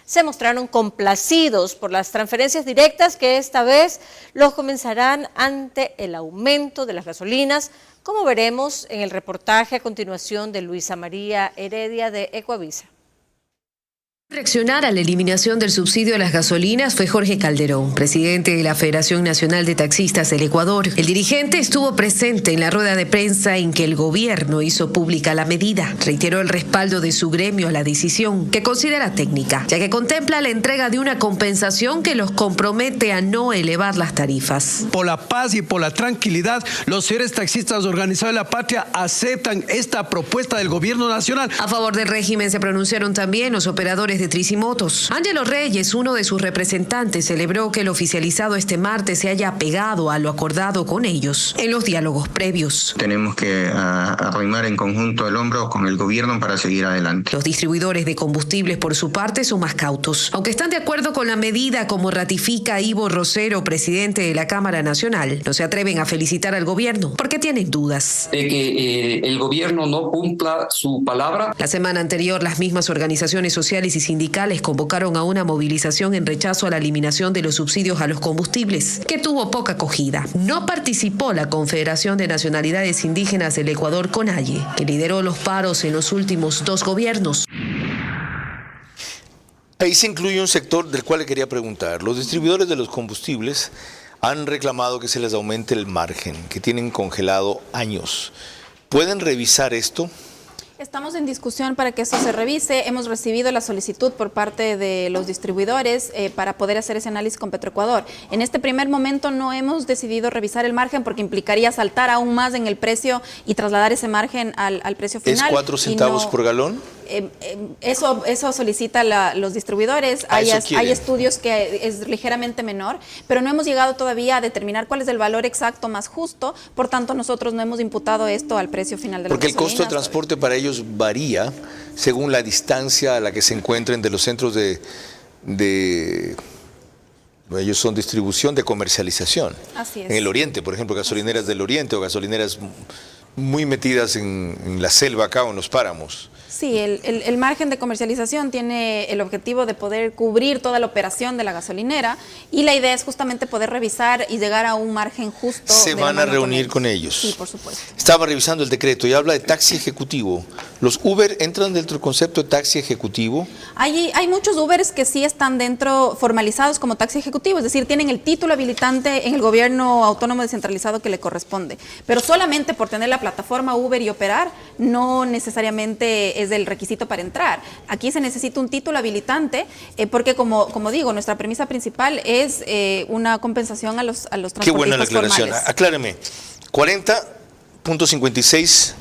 se mostraron complacidos por las transferencias directas que esta vez los comenzarán ante el aumento de las gasolinas, como veremos en el reportaje a continuación de Luisa María Heredia de Ecuavisa. Reaccionar a la eliminación del subsidio a las gasolinas fue Jorge Calderón, presidente de la Federación Nacional de Taxistas del Ecuador. El dirigente estuvo presente en la rueda de prensa en que el gobierno hizo pública la medida. Reiteró el respaldo de su gremio a la decisión, que considera técnica, ya que contempla la entrega de una compensación que los compromete a no elevar las tarifas. Por la paz y por la tranquilidad, los señores taxistas organizados de la patria aceptan esta propuesta del gobierno nacional. A favor del régimen se pronunciaron también los operadores de Tricimotos. Ángelo Reyes, uno de sus representantes, celebró que el oficializado este martes se haya apegado a lo acordado con ellos en los diálogos previos. Tenemos que arrimar en conjunto el hombro con el gobierno para seguir adelante. Los distribuidores de combustibles, por su parte, son más cautos. Aunque están de acuerdo con la medida, como ratifica Ivo Rosero, presidente de la Cámara Nacional, no se atreven a felicitar al gobierno porque tienen dudas de que el gobierno no cumpla su palabra. La semana anterior, las mismas organizaciones sociales y sindicales convocaron a una movilización en rechazo a la eliminación de los subsidios a los combustibles, que tuvo poca acogida. No participó la Confederación de Nacionalidades Indígenas del Ecuador, CONAIE, que lideró los paros en los últimos 2 gobiernos. Ahí se incluye un sector del cual le quería preguntar. Los distribuidores de los combustibles han reclamado que se les aumente el margen, que tienen congelado años. ¿Pueden revisar esto? Estamos en discusión para que eso se revise. Hemos recibido la solicitud por parte de los distribuidores para poder hacer ese análisis con Petroecuador. En este primer momento no hemos decidido revisar el margen porque implicaría saltar aún más en el precio y trasladar ese margen al precio final. ¿Es 4 centavos por galón? Eso solicita los distribuidores. Hay estudios que es ligeramente menor, pero no hemos llegado todavía a determinar cuál es el valor exacto más justo. Por tanto, nosotros no hemos imputado esto al precio final de la gasolina. Porque el costo de transporte para ellos varía según la distancia a la que se encuentren de los centros de ellos son distribución de comercialización. Así es. En el oriente, por ejemplo, gasolineras del oriente o gasolineras muy metidas en la selva acá o en los páramos. Sí, el margen de comercialización tiene el objetivo de poder cubrir toda la operación de la gasolinera y la idea es justamente poder revisar y llegar a un margen justo. ¿Se van a reunir con ellos? Sí, por supuesto. Estaba revisando el decreto y habla de taxi ejecutivo. ¿Los Uber entran dentro del concepto de taxi ejecutivo? Hay muchos Ubers que sí están dentro, formalizados como taxi ejecutivo, es decir, tienen el título habilitante en el gobierno autónomo descentralizado que le corresponde. Pero solamente por tener la plataforma Uber y operar, no necesariamente es del requisito para entrar. Aquí se necesita un título habilitante porque, como digo, nuestra premisa principal es una compensación a los transportistas. Qué buena la aclaración. Formales. Acláreme, 40.56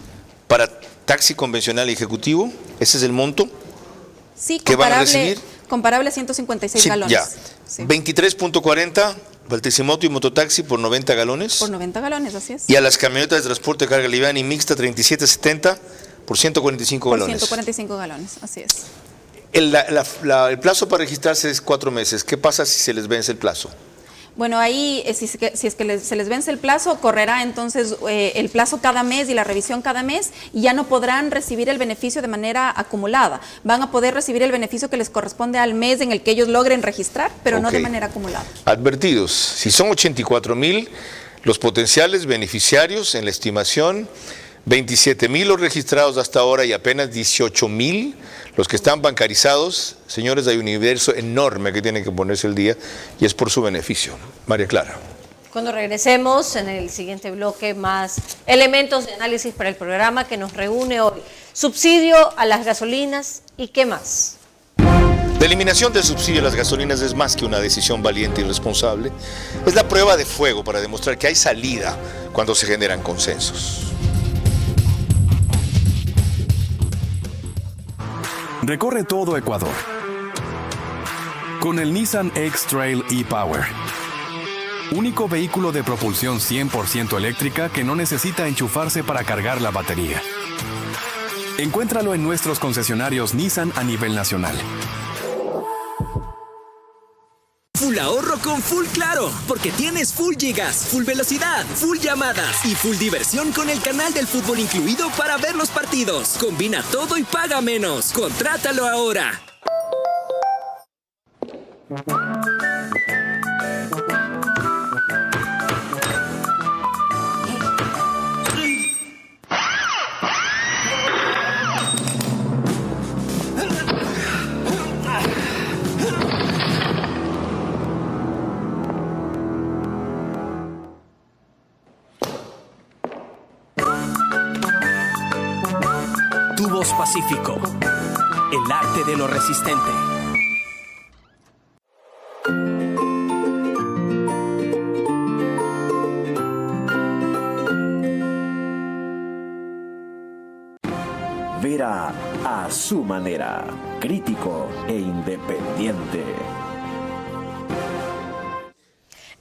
para taxi convencional y ejecutivo, ¿ese es el monto? Sí, ¿Qué van a recibir? Comparable a 156 galones. Ya. Sí. 23.40 Baltecimoto y mototaxi por 90 galones. Por 90 galones, así es. Y a las camionetas de transporte de carga liviana y mixta 37.70 por 145 galones. Por 145 galones, así es. El plazo para registrarse es 4 meses. ¿Qué pasa si se les vence el plazo? Bueno, ahí si es que se les vence el plazo, correrá entonces el plazo cada mes y la revisión cada mes y ya no podrán recibir el beneficio de manera acumulada. Van a poder recibir el beneficio que les corresponde al mes en el que ellos logren registrar, pero no de manera acumulada. Advertidos, si son 84.000 los potenciales beneficiarios en la estimación, 27.000 los registrados hasta ahora y apenas 18.000 los que están bancarizados. Señores, hay un universo enorme que tiene que ponerse el día y es por su beneficio. María Clara. Cuando regresemos en el siguiente bloque, más elementos de análisis para el programa que nos reúne hoy. Subsidio a las gasolinas y qué más. La eliminación del subsidio a las gasolinas es más que una decisión valiente y responsable. Es la prueba de fuego para demostrar que hay salida cuando se generan consensos. Recorre todo Ecuador con el Nissan X-Trail e-Power. Único vehículo de propulsión 100% eléctrica que no necesita enchufarse para cargar la batería. Encuéntralo en nuestros concesionarios Nissan a nivel nacional. Full ahorro con Full Claro, porque tienes full gigas, full velocidad, full llamadas y full diversión con el canal del fútbol incluido para ver los partidos. Combina todo y paga menos. Contrátalo ahora. Tubos Pacífico, el arte de lo resistente. Vera a su manera, crítico e independiente.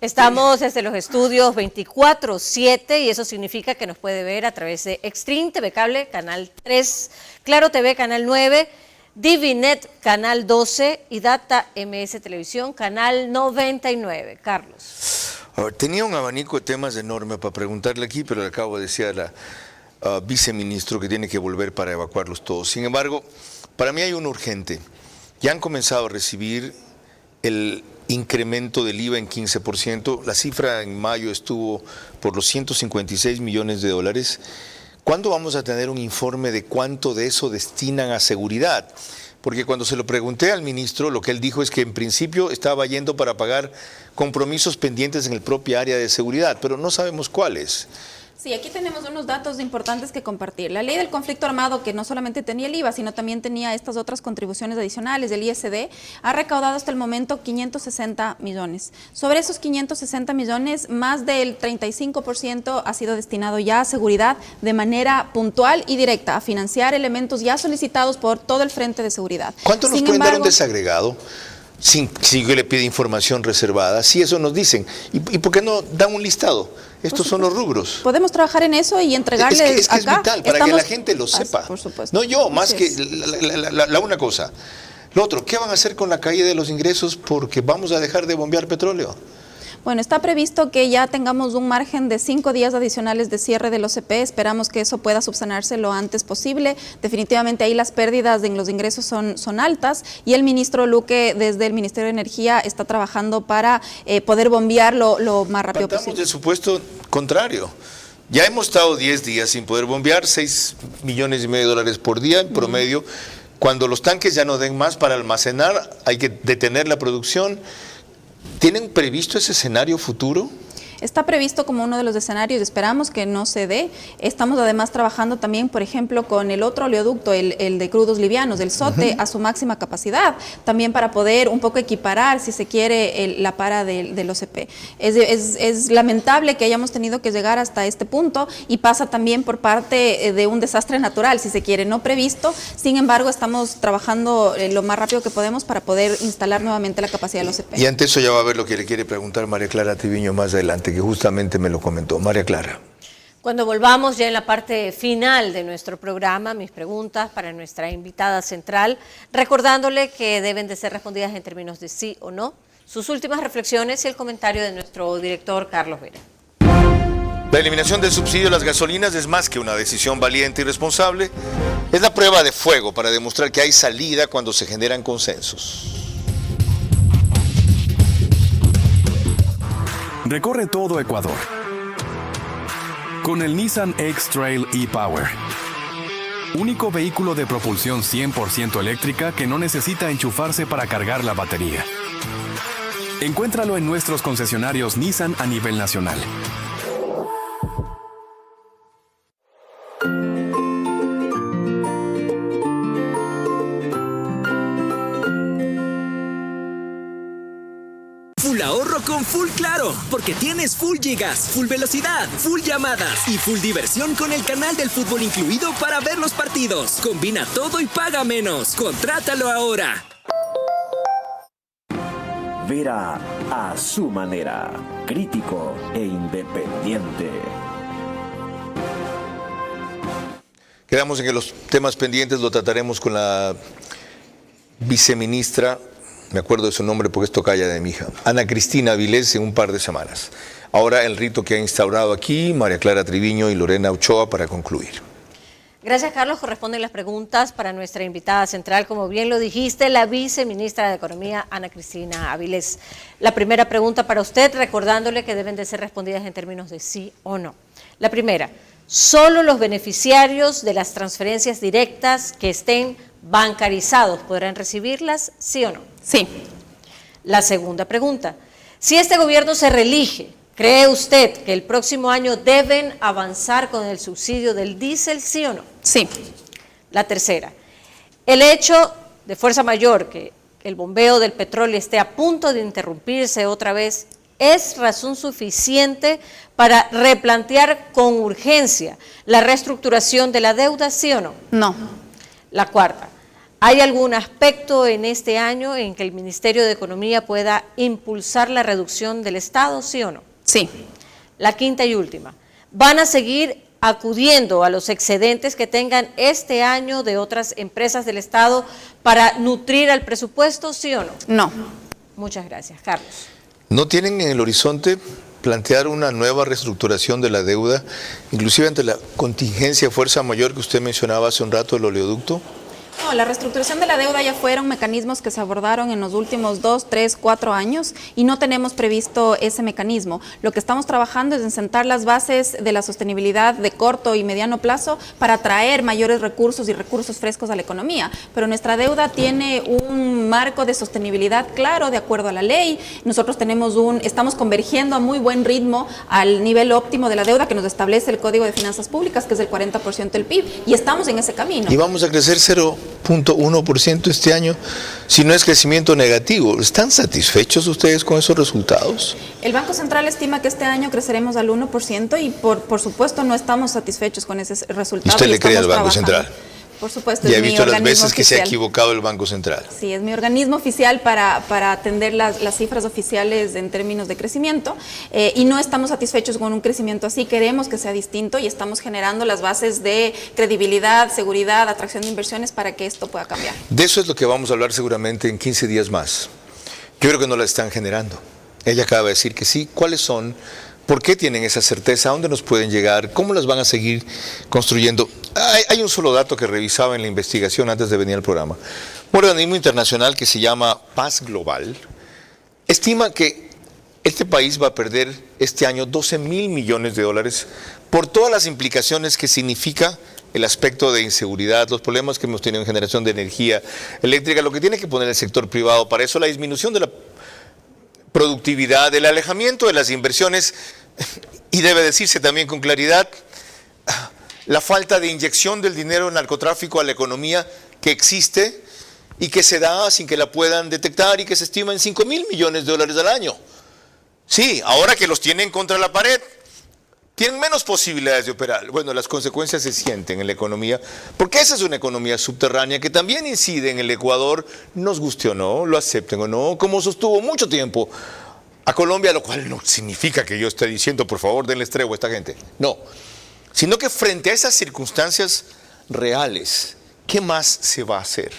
Estamos desde los estudios 24/7 y eso significa que nos puede ver a través de Extreme TV Cable, Canal 3, Claro TV, Canal 9, Divinet, Canal 12 y Data MS Televisión, Canal 99. Carlos. Tenía un abanico de temas enorme para preguntarle aquí, pero le acabo de decir a la viceministro que tiene que volver para evacuarlos todos. Sin embargo, para mí hay uno urgente. ya han comenzado a recibir el incremento del IVA en 15%. La cifra en mayo estuvo por los 156 millones de dólares. ¿Cuándo vamos a tener un informe de cuánto de eso destinan a seguridad? Porque cuando se lo pregunté al ministro, lo que él dijo es que en principio estaba yendo para pagar compromisos pendientes en el propio área de seguridad, pero no sabemos cuáles. Sí, aquí tenemos unos datos importantes que compartir. La ley del conflicto armado, que no solamente tenía el IVA, sino también tenía estas otras contribuciones adicionales del ISD, ha recaudado hasta el momento 560 millones. Sobre esos 560 millones, más del 35% ha sido destinado ya a seguridad de manera puntual y directa, a financiar elementos ya solicitados por todo el frente de seguridad. ¿Cuánto nos pueden dar un desagregado? Si yo le pide información reservada, si eso nos dicen. ¿Y por qué no dan un listado? Estos son los rubros. Podemos trabajar en eso y entregarles es que acá. Es vital, para que la gente lo sepa. Por supuesto. No yo, más que la una cosa. Lo otro, ¿qué van a hacer con la caída de los ingresos porque vamos a dejar de bombear petróleo? Bueno, está previsto que ya tengamos un margen de 5 días adicionales de cierre del OCP. Esperamos que eso pueda subsanarse lo antes posible. Definitivamente ahí las pérdidas en los ingresos son altas y el ministro Luque desde el Ministerio de Energía está trabajando para poder bombear lo más rápido Partamos posible. del supuesto contrario. Ya hemos estado 10 días sin poder bombear, 6,5 millones de dólares por día en promedio. Cuando los tanques ya no den más para almacenar, hay que detener la producción. ¿Tienen previsto ese escenario futuro? Está previsto como uno de los escenarios, esperamos que no se dé. Estamos además trabajando también, por ejemplo, con el otro oleoducto, el de crudos livianos, del SOTE, a su máxima capacidad, también para poder un poco equiparar, si se quiere, la para del OCP. Es lamentable que hayamos tenido que llegar hasta este punto y pasa también por parte de un desastre natural, si se quiere, no previsto. Sin embargo, estamos trabajando lo más rápido que podemos para poder instalar nuevamente la capacidad del OCP. Y ante eso ya va a ver lo que le quiere preguntar María Clara Triviño más adelante, que justamente me lo comentó. María Clara. Cuando volvamos ya en la parte final de nuestro programa, mis preguntas para nuestra invitada central, recordándole que deben de ser respondidas en términos de sí o no, sus últimas reflexiones y el comentario de nuestro director Carlos Vera. La eliminación del subsidio a las gasolinas es más que una decisión valiente y responsable, es la prueba de fuego para demostrar que hay salida cuando se generan consensos. Recorre todo Ecuador con el Nissan X-Trail e-Power. Único vehículo de propulsión 100% eléctrica que no necesita enchufarse para cargar la batería. Encuéntralo en nuestros concesionarios Nissan a nivel nacional. Full ahorro con Full Claro, porque tienes full gigas, full velocidad, full llamadas y full diversión con el canal del fútbol incluido para ver los partidos. Combina todo y paga menos. Contrátalo ahora. Vera a su manera, crítico e independiente. Quedamos en que los temas pendientes lo trataremos con la viceministra, me acuerdo de su nombre porque es tocaya de mi hija, Ana Cristina Avilés, en un par de semanas. Ahora el rito que ha instaurado aquí María Clara Triviño y Lorena Ochoa para concluir. Gracias, Carlos. Corresponden las preguntas para nuestra invitada central, como bien lo dijiste, la viceministra de Economía, Ana Cristina Avilés. La primera pregunta para usted, recordándole que deben de ser respondidas en términos de sí o no. La primera, ¿solo los beneficiarios de las transferencias directas que estén bancarizados podrán recibirlas, sí o no? Sí. La segunda pregunta, si este gobierno se reelige, ¿cree usted que el próximo año deben avanzar con el subsidio del diésel, sí o no? Sí. La tercera, el hecho de fuerza mayor que el bombeo del petróleo esté a punto de interrumpirse otra vez, ¿es razón suficiente para replantear con urgencia la reestructuración de la deuda, sí o no? No. La cuarta, ¿hay algún aspecto en este año en que el Ministerio de Economía pueda impulsar la reducción del Estado, sí o no? Sí. La quinta y última, ¿van a seguir acudiendo a los excedentes que tengan este año de otras empresas del Estado para nutrir al presupuesto, sí o no? No. Muchas gracias. Carlos. ¿No tienen en el horizonte plantear una nueva reestructuración de la deuda, inclusive ante la contingencia de fuerza mayor que usted mencionaba hace un rato del oleoducto? No, la reestructuración de la deuda ya fueron mecanismos que se abordaron en los últimos 2, 3, 4 años y no tenemos previsto ese mecanismo. Lo que estamos trabajando es en sentar las bases de la sostenibilidad de corto y mediano plazo para atraer mayores recursos y recursos frescos a la economía. Pero nuestra deuda tiene un marco de sostenibilidad claro de acuerdo a la ley. Nosotros estamos convergiendo a muy buen ritmo al nivel óptimo de la deuda que nos establece el Código de Finanzas Públicas, que es el 40% del PIB, y estamos en ese camino. Y vamos a crecer 0.1% este año, si no es crecimiento negativo. ¿Están satisfechos ustedes con esos resultados? El Banco Central estima que este año creceremos al 1% y por supuesto no estamos satisfechos con ese resultado. ¿Usted le cree al Banco Central? Por supuesto. Ya he visto las veces que se ha equivocado el Banco Central. Sí, es mi organismo oficial para atender las cifras oficiales en términos de crecimiento y no estamos satisfechos con un crecimiento así. Queremos que sea distinto y estamos generando las bases de credibilidad, seguridad, atracción de inversiones para que esto pueda cambiar. De eso es lo que vamos a hablar seguramente en 15 días más. Yo creo que no la están generando. Ella acaba de decir que sí. ¿Cuáles son? ¿Por qué tienen esa certeza? ¿A dónde nos pueden llegar? ¿Cómo las van a seguir construyendo? Hay un solo dato que revisaba en la investigación antes de venir al programa. Un organismo internacional que se llama Paz Global estima que este país va a perder este año 12.000 millones de dólares por todas las implicaciones que significa el aspecto de inseguridad, los problemas que hemos tenido en generación de energía eléctrica, lo que tiene que poner el sector privado. Para eso la disminución de la productividad, el alejamiento de las inversiones y debe decirse también con claridad la falta de inyección del dinero del narcotráfico a la economía que existe y que se da sin que la puedan detectar y que se estima en 5.000 millones de dólares al año. Sí, ahora que los tienen contra la pared, tienen menos posibilidades de operar. Bueno, las consecuencias se sienten en la economía, porque esa es una economía subterránea que también incide en el Ecuador, nos guste o no, lo acepten o no, como sostuvo mucho tiempo a Colombia, lo cual no significa que yo esté diciendo, por favor, denles tregua a esta gente. No, sino que frente a esas circunstancias reales, ¿qué más se va a hacer?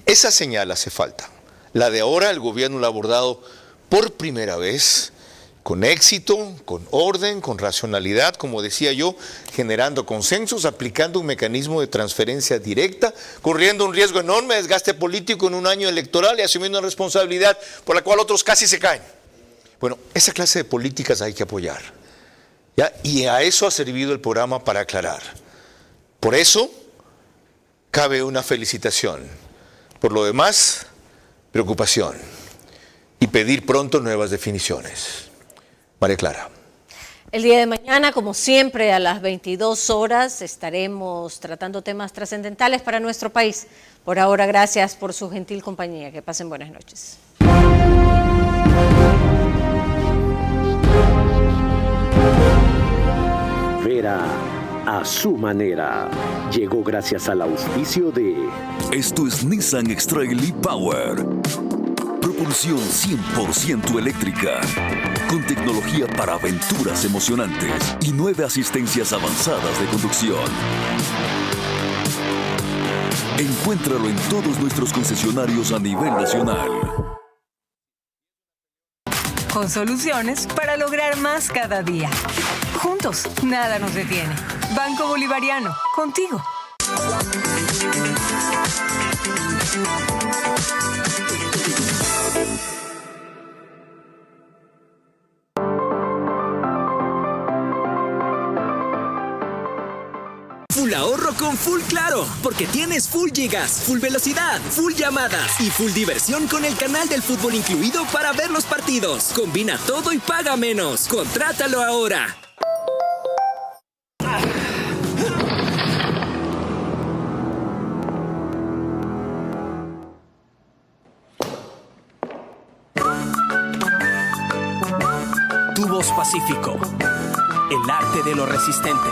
Esa señal hace falta. La de ahora, el gobierno la ha abordado por primera vez, con éxito, con orden, con racionalidad, como decía yo, generando consensos, aplicando un mecanismo de transferencia directa, corriendo un riesgo enorme de desgaste político en un año electoral y asumiendo una responsabilidad por la cual otros casi se caen. Bueno, esa clase de políticas hay que apoyar, ¿ya? Y a eso ha servido el programa para aclarar. Por eso, cabe una felicitación. Por lo demás, preocupación y pedir pronto nuevas definiciones. María Clara. El día de mañana, como siempre, a las 22 horas estaremos tratando temas trascendentales para nuestro país. Por ahora, gracias por su gentil compañía. Que pasen buenas noches. Vera a su manera. Llegó gracias al auspicio de... Esto es Nissan X-Trail e-Power. Propulsión 100% eléctrica. Con tecnología para aventuras emocionantes y 9 asistencias avanzadas de conducción. Encuéntralo en todos nuestros concesionarios a nivel nacional. Con soluciones para lograr más cada día. Juntos, nada nos detiene. Banco Bolivariano, contigo. Full ahorro con Full Claro, porque tienes full gigas, full velocidad, full llamadas y full diversión con el canal del fútbol incluido para ver los partidos. Combina todo y paga menos. Contrátalo ahora. Tubos Pacífico, el arte de lo resistente.